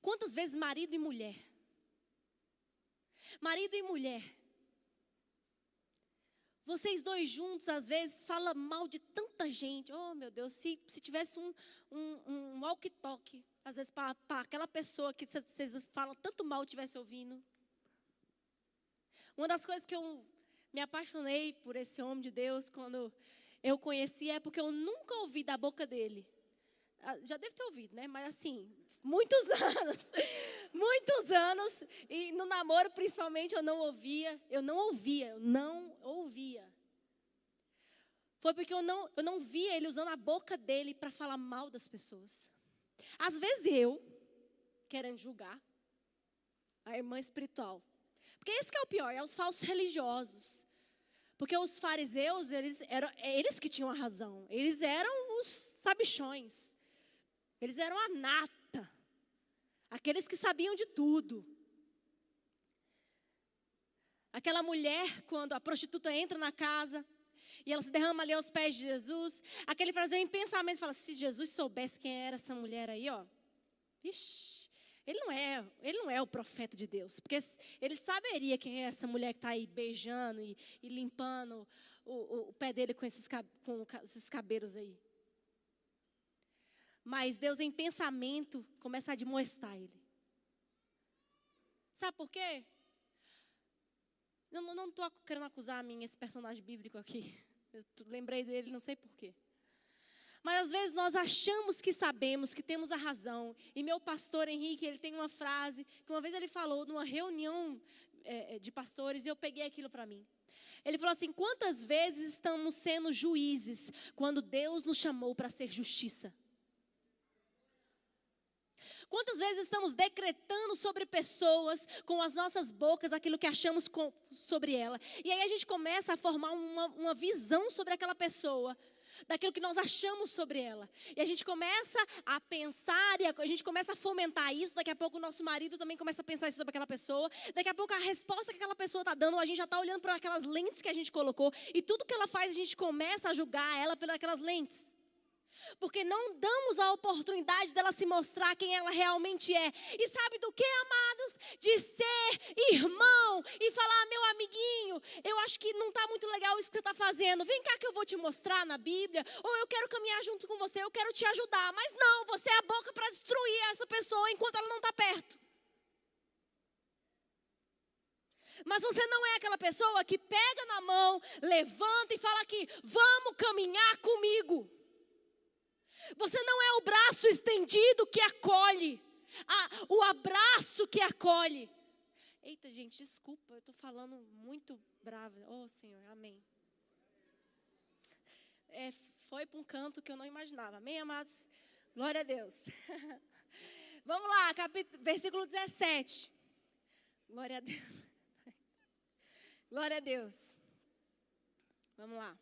Quantas vezes marido e mulher, vocês dois juntos, às vezes, falam mal de tanta gente. Oh, meu Deus, se tivesse um walkie-talkie, às vezes, para aquela pessoa que vocês falam tanto mal estivesse ouvindo. Uma das coisas que eu me apaixonei por esse homem de Deus, quando eu conheci é porque eu nunca ouvi da boca dele. Já deve ter ouvido, né? Mas assim, muitos anos, e no namoro principalmente eu não ouvia. Foi porque eu não via ele usando a boca dele para falar mal das pessoas. Às vezes eu, querendo julgar a irmã espiritual. Porque esse que é o pior, é os falsos religiosos. Porque os fariseus, eles que tinham a razão. Eles eram os sabichões. Eles eram a nata. Aqueles que sabiam de tudo. Aquela mulher, quando a prostituta entra na casa e ela se derrama ali aos pés de Jesus, aquele fariseu em pensamento fala, se Jesus soubesse quem era essa mulher aí, ó, ixi, ele não é o profeta de Deus, porque ele saberia quem é essa mulher que está aí beijando e limpando o pé dele com esses cabelos aí. Mas Deus em pensamento começa a admoestar ele. Sabe por quê? Eu não estou querendo acusar esse personagem bíblico aqui. Eu lembrei dele, não sei por quê. Mas às vezes nós achamos que sabemos, que temos a razão. E meu pastor Henrique, ele tem uma frase que uma vez ele falou numa reunião de pastores e eu peguei aquilo para mim. Ele falou assim, quantas vezes estamos sendo juízes quando Deus nos chamou para ser justiça? Quantas vezes estamos decretando sobre pessoas com as nossas bocas aquilo que achamos sobre ela? E aí a gente começa a formar uma visão sobre aquela pessoa, daquilo que nós achamos sobre ela. E a gente começa a pensar, e a gente começa a fomentar isso. Daqui a pouco o nosso marido também começa a pensar isso sobre aquela pessoa. Daqui a pouco a resposta que aquela pessoa está dando, a gente já está olhando para aquelas lentes que a gente colocou. E tudo que ela faz, a gente começa a julgar ela pelas lentes. Porque não damos a oportunidade dela se mostrar quem ela realmente é. E sabe do que, amados? De ser irmão e falar, meu amiguinho, eu acho que não está muito legal isso que você está fazendo. Vem cá que eu vou te mostrar na Bíblia. Ou eu quero caminhar junto com você, eu quero te ajudar. Mas não, você é a boca para destruir essa pessoa enquanto ela não está perto. Mas você não é aquela pessoa que pega na mão, levanta e fala aqui, vamos caminhar comigo. Você não é o braço estendido que acolhe, o abraço que acolhe. Eita, gente, desculpa, eu estou falando muito brava. Oh, Senhor, amém. Foi para um canto que eu não imaginava. Amém, amados? Glória a Deus. Vamos lá, versículo 17. Glória a Deus. Glória a Deus. Vamos lá.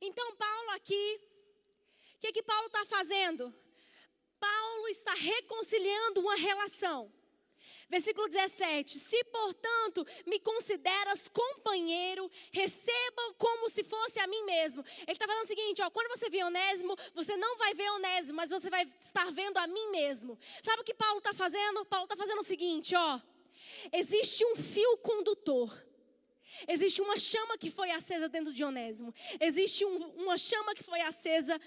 Então, Paulo aqui, o que Paulo está fazendo? Paulo está reconciliando uma relação. Versículo 17. Se, portanto, me consideras companheiro, receba como se fosse a mim mesmo. Ele está falando o seguinte, quando você vê Onésimo, você não vai ver Onésimo, mas você vai estar vendo a mim mesmo. Sabe o que Paulo está fazendo? Paulo está fazendo o seguinte, existe um fio condutor. Existe uma chama que foi acesa dentro de Onésimo. Existe uma chama que foi acesa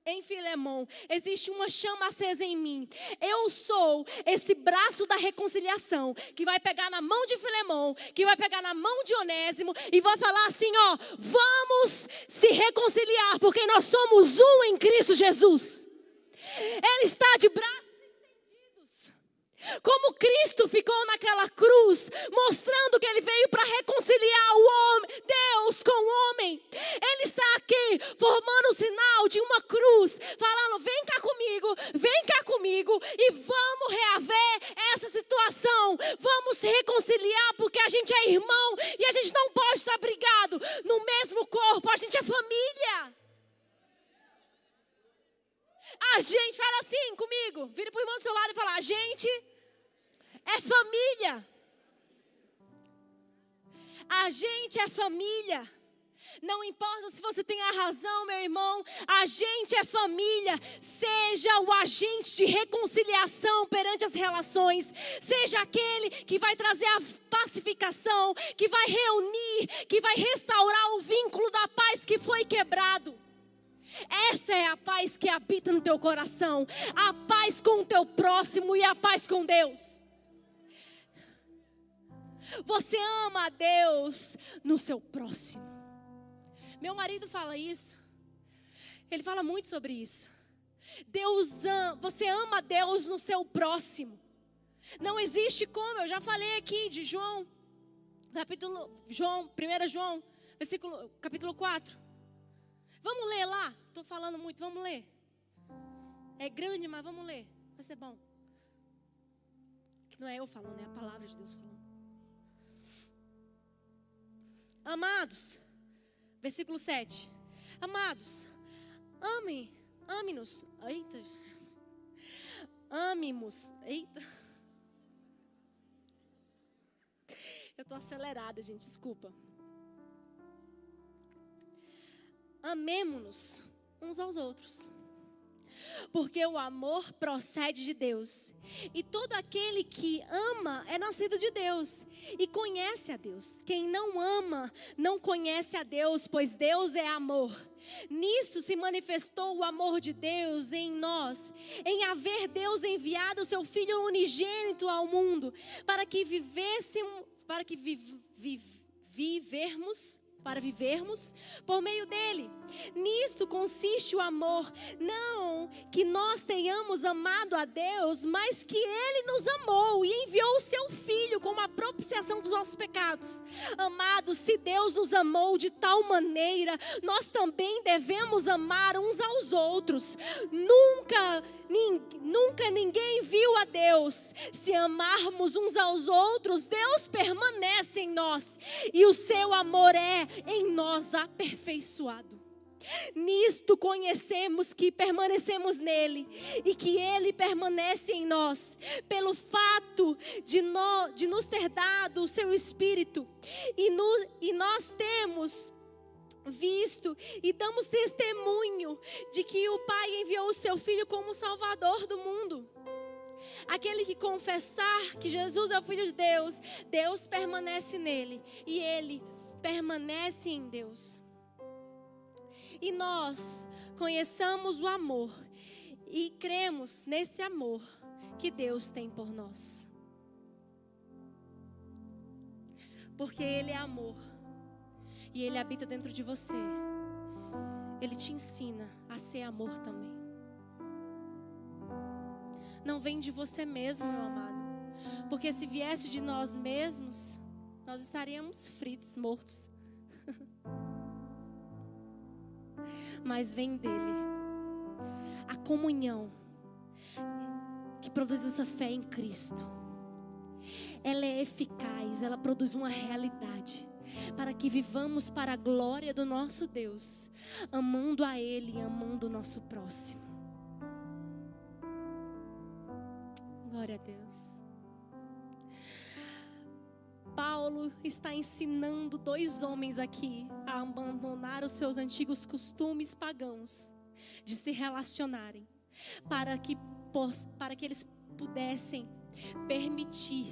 em Filemão. Existe uma chama acesa em mim. Eu sou esse braço da reconciliação que vai pegar na mão de Filemão, que vai pegar na mão de Onésimo e vai falar assim, vamos se reconciliar, porque nós somos um em Cristo Jesus. Ele está de braços estendidos. Como Cristo ficou naquela cruz, mostrando que Ele veio para reconciliar o homem, Deus com o homem. Ele está aqui formando o sinal de uma cruz, falando, vem cá comigo e vamos reaver essa situação. Vamos se reconciliar porque a gente é irmão e a gente não pode estar brigado no mesmo corpo, a gente é família. A gente, fala assim comigo, vira para o irmão do seu lado e fala, a gente é família. A gente é família. Não importa se você tem a razão, meu irmão, a gente é família. Seja o agente de reconciliação perante as relações. Seja aquele que vai trazer a pacificação, que vai reunir, que vai restaurar o vínculo da paz que foi quebrado. Essa é a paz que habita no teu coração. A paz com o teu próximo e a paz com Deus. Você ama a Deus no seu próximo. Meu marido fala isso. Ele fala muito sobre isso. Você ama Deus no seu próximo. Não existe como, eu já falei aqui de João, 1 João, capítulo 4. Vamos ler lá? Estou falando muito, vamos ler. É grande, mas vamos ler, vai ser bom. Que não é eu falando, é a palavra de Deus falando. Amados, versículo 7. Amados, ame-nos. Eita, ame-nos. Eita. Eu estou acelerada, gente, desculpa. Amemo-nos uns aos outros. Porque o amor procede de Deus. E todo aquele que ama é nascido de Deus e conhece a Deus. Quem não ama não conhece a Deus, pois Deus é amor. Nisso se manifestou o amor de Deus em nós, em haver Deus enviado o seu Filho unigênito ao mundo, para vivermos por meio dele. Nisto consiste o amor, não que nós tenhamos amado a Deus, mas que ele nos amou e enviou o seu Filho como a propiciação dos nossos pecados. Amados, se Deus nos amou de tal maneira, nós também devemos amar uns aos outros. Nunca ninguém viu a Deus. Se amarmos uns aos outros, Deus permanece em nós e o seu amor é em nós aperfeiçoado. Nisto conhecemos que permanecemos nele e que ele permanece em nós, pelo fato de nos ter dado o seu Espírito, e nós temos visto e damos testemunho de que o Pai enviou o seu Filho como Salvador do mundo. Aquele que confessar que Jesus é o Filho de Deus, Deus permanece nele e ele permanece em Deus. E nós conheçamos o amor e cremos nesse amor que Deus tem por nós. Porque Ele é amor e Ele habita dentro de você. Ele te ensina a ser amor também. Não vem de você mesmo, meu amado. Porque se viesse de nós mesmos, nós estaríamos fritos, mortos. Mas vem dele. A comunhão que produz essa fé em Cristo, ela é eficaz, ela produz uma realidade para que vivamos para a glória do nosso Deus, amando a Ele e amando o nosso próximo. Glória a Deus. Paulo está ensinando 2 homens aqui a abandonar os seus antigos costumes pagãos de se relacionarem, para que eles pudessem permitir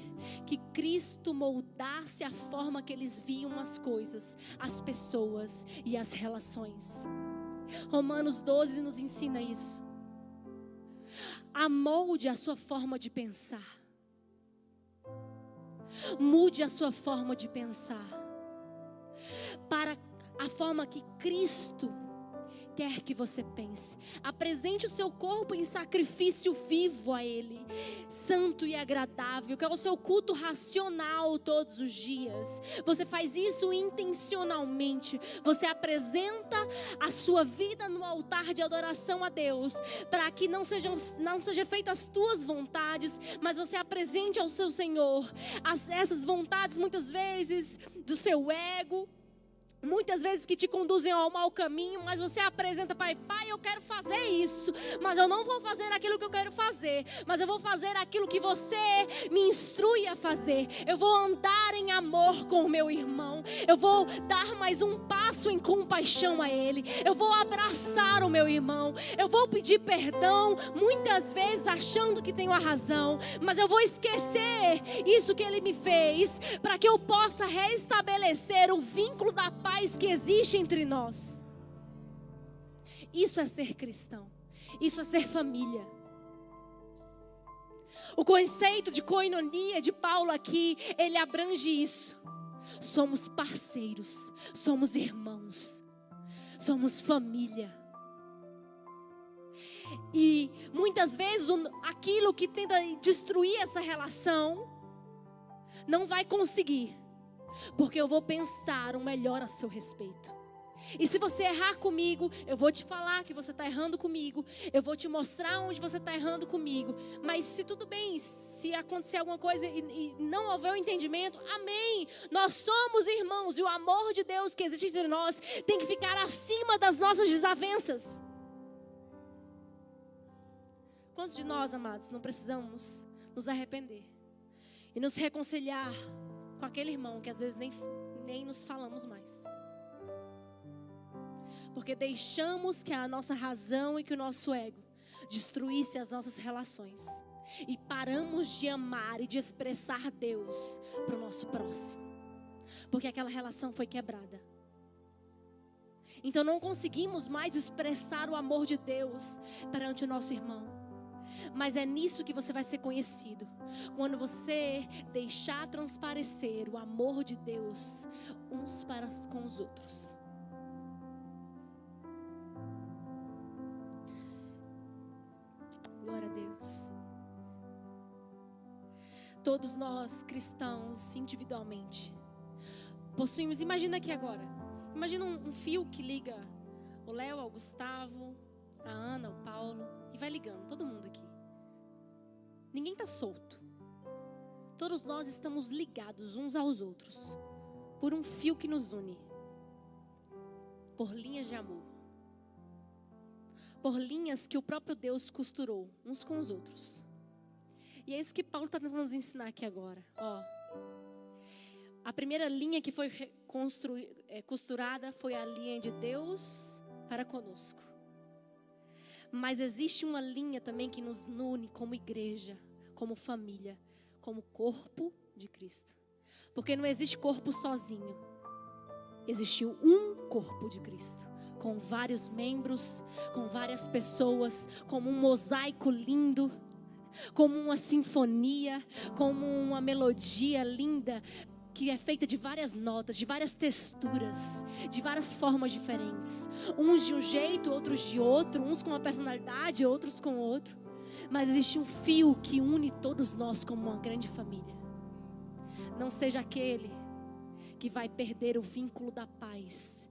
que Cristo moldasse a forma que eles viam as coisas, as pessoas e as relações. Romanos 12 nos ensina isso. Amolde a sua forma de pensar. Mude a sua forma de pensar para a forma que Cristo quer que você pense. Apresente o seu corpo em sacrifício vivo a Ele, santo e agradável, que é o seu culto racional todos os dias. Você faz isso intencionalmente. Você apresenta a sua vida no altar de adoração a Deus, para que não sejam feitas as tuas vontades, mas você apresente ao seu Senhor essas vontades, muitas vezes do seu ego, muitas vezes que te conduzem ao mau caminho, mas você apresenta para Pai, eu quero fazer isso, mas eu não vou fazer aquilo que eu quero fazer, mas eu vou fazer aquilo que você me instrui a fazer. Eu vou andar em amor com o meu irmão, eu vou dar mais um passo em compaixão a ele, eu vou abraçar o meu irmão, eu vou pedir perdão, muitas vezes achando que tenho a razão, mas eu vou esquecer isso que ele me fez, para que eu possa restabelecer o vínculo da paz que existe entre nós. Isso é ser cristão. Isso é ser família. O conceito de koinonia de Paulo aqui, ele abrange isso. Somos parceiros, somos irmãos. Somos família. E muitas vezes aquilo que tenta destruir essa relação não vai conseguir, porque eu vou pensar o melhor a seu respeito. E se você errar comigo, eu vou te falar que você está errando comigo. Eu vou te mostrar onde você está errando comigo. Mas se tudo bem, se acontecer alguma coisa e não houver um entendimento, amém. Nós somos irmãos e o amor de Deus que existe entre nós tem que ficar acima das nossas desavenças. Quantos de nós, amados, não precisamos nos arrepender e nos reconciliar com aquele irmão que às vezes nem nos falamos mais? Porque deixamos que a nossa razão e que o nosso ego destruísse as nossas relações. E paramos de amar e de expressar Deus para o nosso próximo. Porque aquela relação foi quebrada. Então não conseguimos mais expressar o amor de Deus perante o nosso irmão. Mas é nisso que você vai ser conhecido. Quando você deixar transparecer o amor de Deus uns para com os outros. Glória a Deus. Todos nós cristãos individualmente possuímos, imagina aqui agora, imagina um fio que liga o Léo ao Gustavo, a Ana, o Paulo, e vai ligando, todo mundo aqui. Ninguém está solto. Todos nós estamos ligados uns aos outros por um fio que nos une, por linhas de amor. Por linhas que o próprio Deus costurou uns com os outros. E é isso que Paulo está tentando nos ensinar aqui agora. A primeira linha que foi costurada foi a linha de Deus para conosco. Mas existe uma linha também que nos une como igreja, como família, como corpo de Cristo. Porque não existe corpo sozinho. Existiu um corpo de Cristo. Com vários membros, com várias pessoas, como um mosaico lindo, como uma sinfonia, como uma melodia linda, que é feita de várias notas, de várias texturas, de várias formas diferentes. Uns de um jeito, outros de outro, uns com uma personalidade, outros com outro. Mas existe um fio que une todos nós como uma grande família. Não seja aquele que vai perder o vínculo da paz.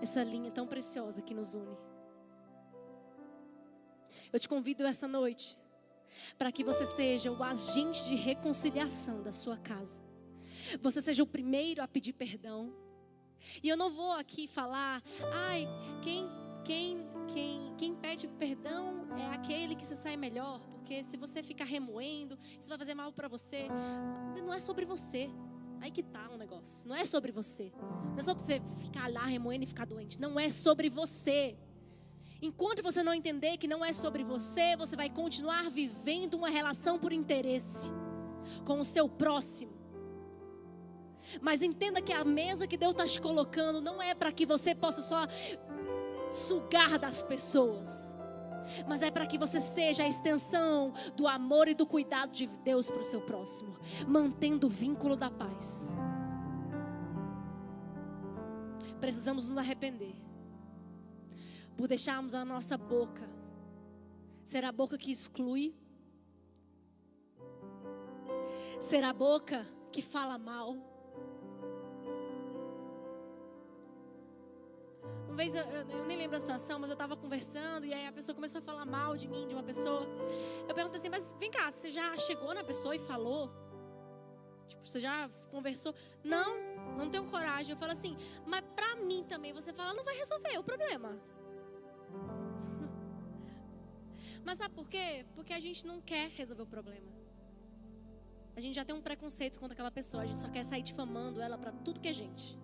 Essa linha tão preciosa que nos une. Eu te convido essa noite para que você seja o agente de reconciliação da sua casa. Você seja o primeiro a pedir perdão. E eu não vou aqui falar, quem pede perdão é aquele que se sai melhor. Porque se você ficar remoendo, isso vai fazer mal para você. Não é sobre você. Aí que tá o negócio. Não é sobre você. Não é sobre você ficar lá remoendo e ficar doente. Não é sobre você. Enquanto você não entender que não é sobre você, você vai continuar vivendo uma relação por interesse com o seu próximo. Mas entenda que a mesa que Deus está te colocando não é para que você possa só sugar das pessoas. Mas é para que você seja a extensão do amor e do cuidado de Deus para o seu próximo, mantendo o vínculo da paz. Precisamos nos arrepender por deixarmos a nossa boca ser a boca que exclui, ser a boca que fala mal. Uma vez, eu nem lembro a situação, mas eu estava conversando e aí a pessoa começou a falar mal de mim, de uma pessoa. Eu perguntei assim, mas vem cá, você já chegou na pessoa e falou? Tipo, você já conversou? Não tenho coragem. Eu falo assim, mas pra mim também você fala, não vai resolver o problema. Mas sabe por quê? Porque a gente não quer resolver o problema. A gente já tem um preconceito contra aquela pessoa, a gente só quer sair difamando ela pra tudo que é gente.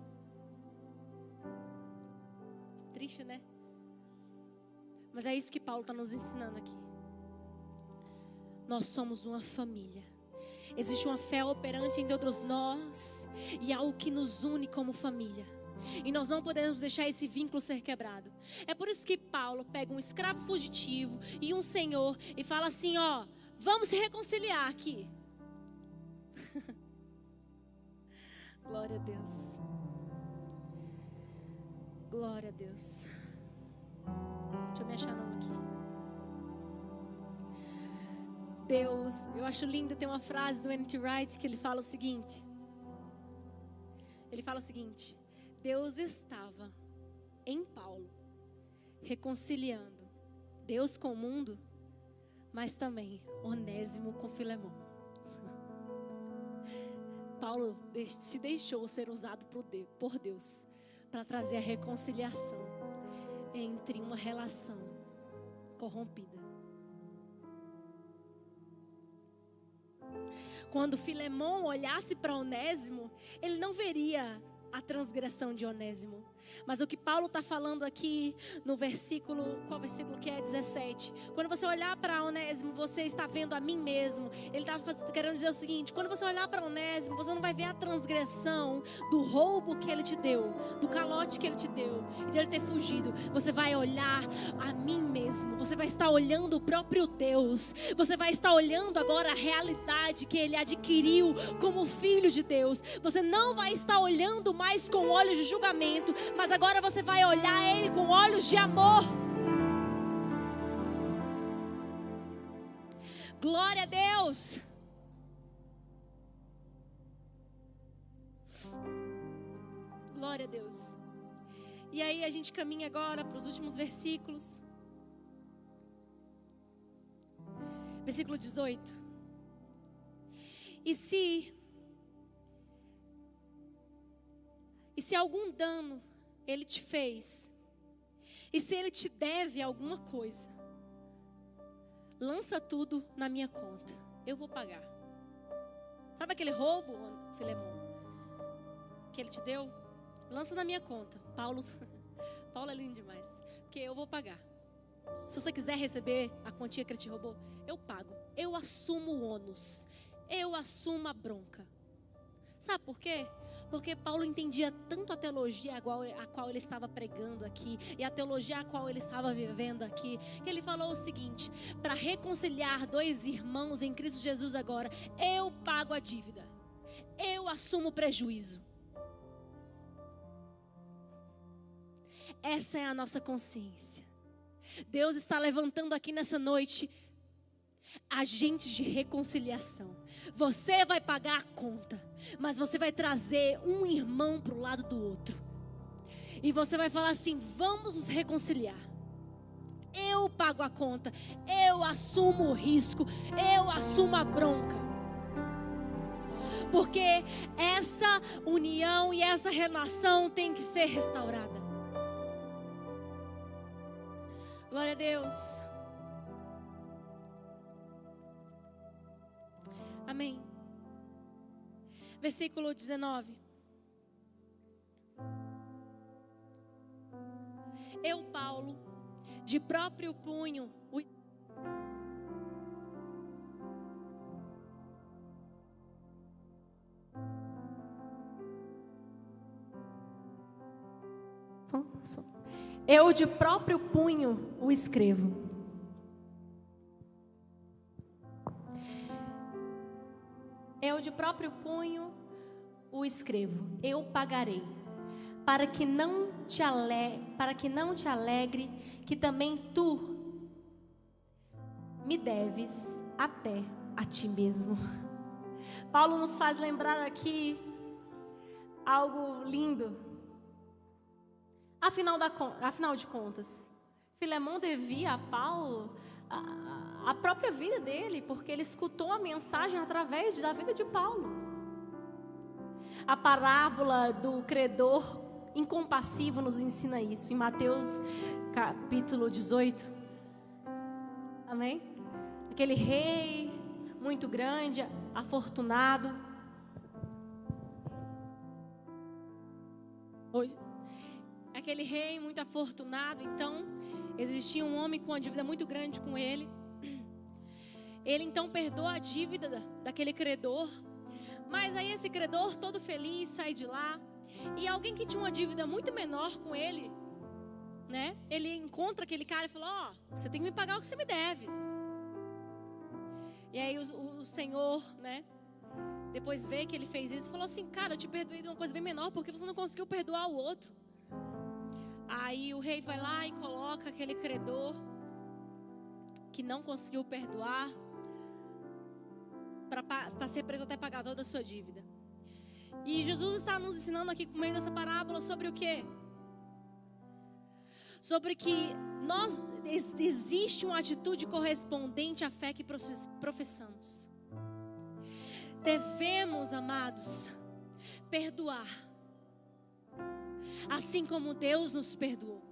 Triste, né? Mas é isso que Paulo está nos ensinando aqui. Nós somos uma família. Existe uma fé operante em todos nós e algo que nos une como família. E nós não podemos deixar esse vínculo ser quebrado. É por isso que Paulo pega um escravo fugitivo e um senhor e fala assim, vamos se reconciliar aqui. Glória a Deus. Glória a Deus. Deixa eu me achar nome aqui. Deus, eu acho lindo, tem uma frase do N.T. Wright que ele fala o seguinte. Ele fala o seguinte: Deus estava em Paulo, reconciliando Deus com o mundo, mas também Onésimo com Filemão. Paulo se deixou ser usado por Deus para trazer a reconciliação entre uma relação corrompida. Quando Filemão olhasse para Onésimo, ele não veria a transgressão de Onésimo. Mas o que Paulo está falando aqui no versículo, qual versículo que é? 17. Quando você olhar para Onésimo, você está vendo a mim mesmo. Ele está querendo dizer o seguinte: quando você olhar para Onésimo, você não vai ver a transgressão do roubo que ele te deu, do calote que ele te deu, e de ele ter fugido. Você vai olhar a mim mesmo. Você vai estar olhando o próprio Deus. Você vai estar olhando agora a realidade que ele adquiriu como filho de Deus. Você não vai estar olhando mais com olhos de julgamento, mas agora você vai olhar ele com olhos de amor. Glória a Deus. Glória a Deus. E aí a gente caminha agora para os últimos versículos. Versículo 18. E se algum dano ele te fez, e se ele te deve alguma coisa, lança tudo na minha conta, eu vou pagar. Sabe aquele roubo, Filemão, que ele te deu? Lança na minha conta. Paulo é lindo demais, porque eu vou pagar. Se você quiser receber a quantia que ele te roubou, eu pago. Eu assumo o ônus, eu assumo a bronca. Sabe por quê? Porque Paulo entendia tanto a teologia a qual ele estava pregando aqui, e a teologia a qual ele estava vivendo aqui, que ele falou o seguinte: para reconciliar dois irmãos em Cristo Jesus agora, eu pago a dívida, eu assumo o prejuízo. Essa é a nossa consciência. Deus está levantando aqui nessa noite agentes de reconciliação. Você vai pagar a conta, mas você vai trazer um irmão para o lado do outro, e você vai falar assim: vamos nos reconciliar. Eu pago a conta, eu assumo o risco, eu assumo a bronca, porque essa união e essa relação tem que ser restaurada. Glória a Deus. Amém. Versículo 19. Eu, Paulo, de próprio punho, eu de próprio punho o escrevo. Eu de próprio punho o escrevo. Eu pagarei, para que não te alegre, que também tu me deves até a ti mesmo. Paulo nos faz lembrar aqui algo lindo. Afinal de contas, Filemão devia a Paulo a própria vida dele, porque ele escutou a mensagem através da vida de Paulo. A parábola do credor incompassivo nos ensina isso, em Mateus capítulo 18. Amém? Aquele rei muito grande, afortunado. Aquele rei muito afortunado, então existia um homem com uma dívida muito grande com ele. Ele então perdoa a dívida daquele credor. Mas aí esse credor, todo feliz, sai de lá. E alguém que tinha uma dívida muito menor com ele, né? Ele encontra aquele cara e fala: você tem que me pagar o que você me deve. E aí o Senhor, né? Depois vê que ele fez isso e falou assim: cara, eu te perdoei de uma coisa bem menor, porque você não conseguiu perdoar o outro. Aí o rei vai lá e coloca aquele credor que não conseguiu perdoar para ser preso até pagar toda a sua dívida. E Jesus está nos ensinando aqui, por meio dessa parábola, sobre o quê? Sobre que existe uma atitude correspondente à fé que professamos. Devemos, amados, perdoar, assim como Deus nos perdoou.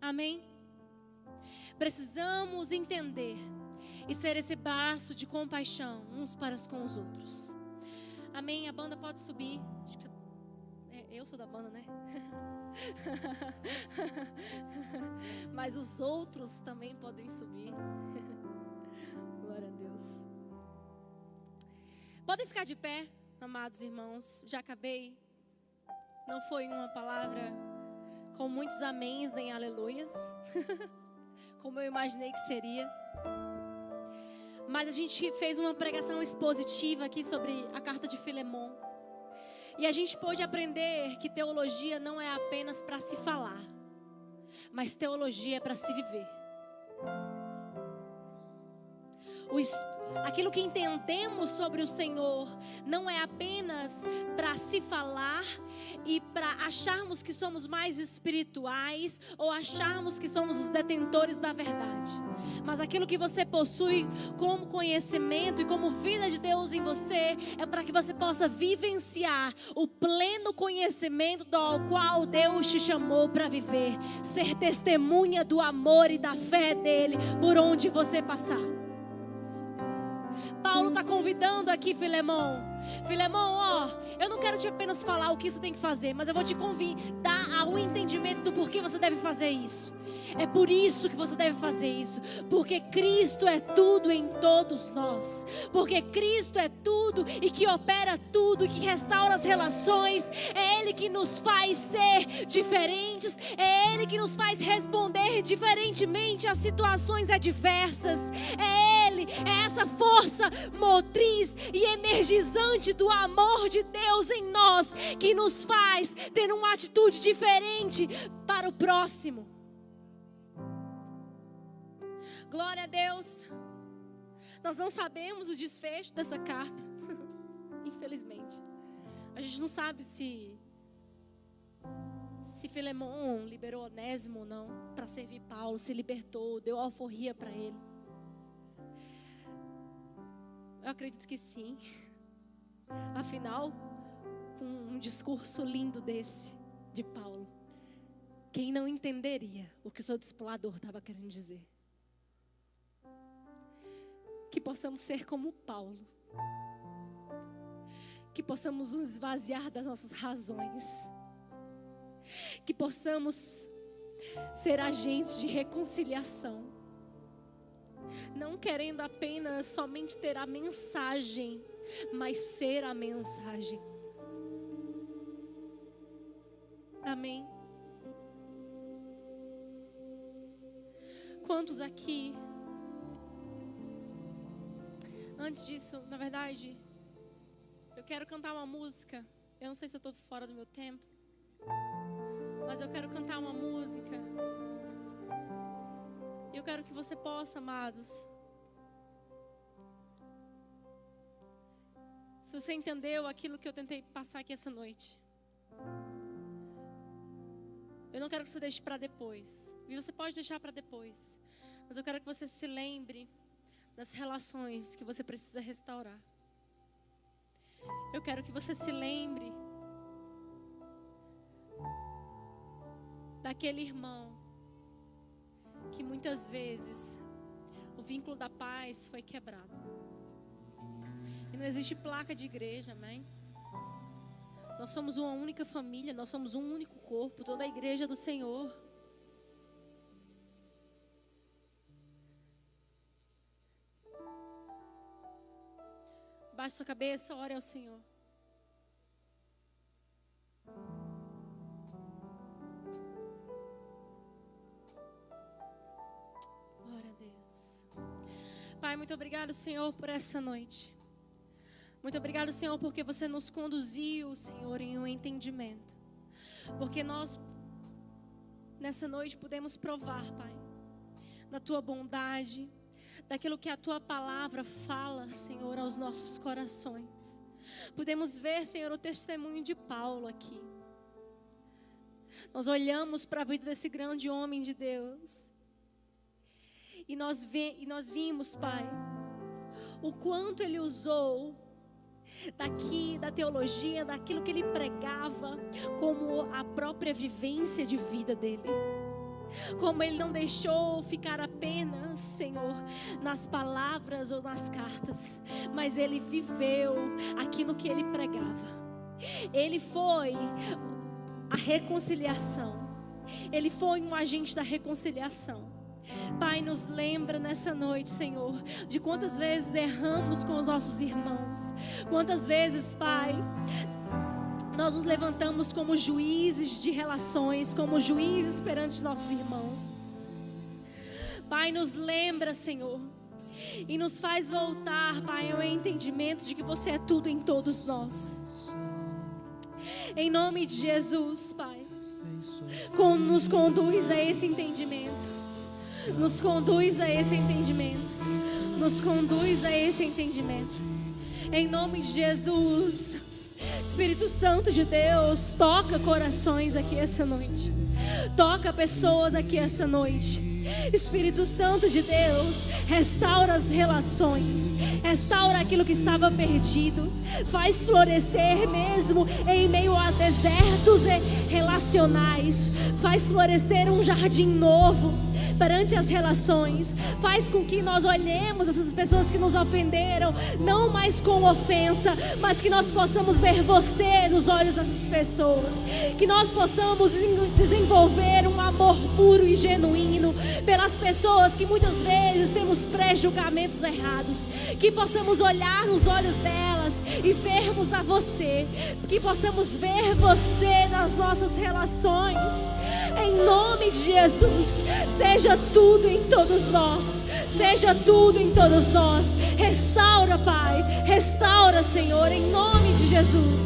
Amém? Precisamos entender e ser esse braço de compaixão uns para com os outros. Amém? A banda pode subir. Acho que eu sou da banda, né? Mas os outros também podem subir. Glória a Deus. Podem ficar de pé, amados irmãos. Já acabei. Não foi uma palavra com muitos améns nem aleluias, como eu imaginei que seria. Mas a gente fez uma pregação expositiva aqui sobre a carta de Filemon. E a gente pôde aprender que teologia não é apenas para se falar, mas teologia é para se viver. Aquilo que entendemos sobre o Senhor não é apenas para se falar e para acharmos que somos mais espirituais ou acharmos que somos os detentores da verdade. Mas aquilo que você possui como conhecimento e como vida de Deus em você é para que você possa vivenciar o pleno conhecimento do qual Deus te chamou para viver. Ser testemunha do amor e da fé dele por onde você passar. Paulo está convidando aqui Filemon. Filemon, eu não quero te apenas falar o que você tem que fazer, mas eu vou te convidar ao entendimento do porquê você deve fazer isso. É por isso que você deve fazer isso, porque Cristo é tudo em todos nós, porque Cristo é tudo e que opera tudo e que restaura as relações. É Ele que nos faz ser diferentes, é Ele que nos faz responder diferentemente às situações adversas. É Ele, é essa força motriz e energizante do amor de Deus em nós que nos faz ter uma atitude diferente para o próximo. Glória a Deus. Nós não sabemos o desfecho dessa carta, infelizmente. A gente não sabe se Filemon liberou Onésimo ou não para servir Paulo, se libertou, deu alforria para ele. Eu acredito que sim. Afinal, com um discurso lindo desse de Paulo, quem não entenderia o que o seu discipulador estava querendo dizer? Que possamos ser como Paulo, que possamos nos esvaziar das nossas razões, que possamos ser agentes de reconciliação, não querendo apenas somente ter a mensagem, mas ser a mensagem. Amém? Quantos aqui, antes disso, na verdade, eu quero cantar uma música. Eu não sei se eu estou fora do meu tempo, mas eu quero cantar uma música. E eu quero que você possa, amados, se você entendeu aquilo que eu tentei passar aqui essa noite, eu não quero que você deixe para depois. E você pode deixar para depois, mas eu quero que você se lembre das relações que você precisa restaurar. Eu quero que você se lembre daquele irmão que muitas vezes o vínculo da paz foi quebrado. E não existe placa de igreja, amém? Nós somos uma única família, nós somos um único corpo, toda a igreja do Senhor. Baixe sua cabeça, ore ao Senhor. Glória a Deus. Pai, muito obrigado, Senhor, por essa noite. Muito obrigado, Senhor, porque você nos conduziu, Senhor, em um entendimento. Porque nós nessa noite podemos provar, Pai, da Tua bondade, daquilo que a Tua palavra fala, Senhor, aos nossos corações. Podemos ver, Senhor, o testemunho de Paulo aqui. Nós olhamos para a vida desse grande homem de Deus e nós vimos, Pai, o quanto ele usou da teologia, daquilo que ele pregava, como a própria vivência de vida dele. Como ele não deixou ficar apenas, Senhor, nas palavras ou nas cartas, mas ele viveu aquilo que ele pregava. Ele foi a reconciliação. Ele foi um agente da reconciliação. Pai, nos lembra nessa noite, Senhor, de quantas vezes erramos com os nossos irmãos. Quantas vezes, Pai, nós nos levantamos como juízes de relações, como juízes perante os nossos irmãos. Pai, nos lembra, Senhor, e nos faz voltar, Pai, ao entendimento de que você é tudo em todos nós. Em nome de Jesus, Pai, nos conduz a esse entendimento. Nos conduz a esse entendimento. Nos conduz a esse entendimento. Em nome de Jesus. Espírito Santo de Deus, toca corações aqui essa noite. Toca pessoas aqui essa noite. Espírito Santo de Deus, restaura as relações, restaura aquilo que estava perdido, faz florescer mesmo em meio a desertos relacionais, faz florescer um jardim novo perante as relações, faz com que nós olhemos essas pessoas que nos ofenderam, não mais com ofensa, mas que nós possamos ver você nos olhos dessas pessoas, que nós possamos desenvolver um amor puro e genuíno pelas pessoas que muitas vezes temos pré-julgamentos errados, que possamos olhar nos olhos delas e vermos a você, que possamos ver você nas nossas relações. Em nome de Jesus, seja tudo em todos nós, seja tudo em todos nós. Restaura, Pai, restaura, Senhor, em nome de Jesus.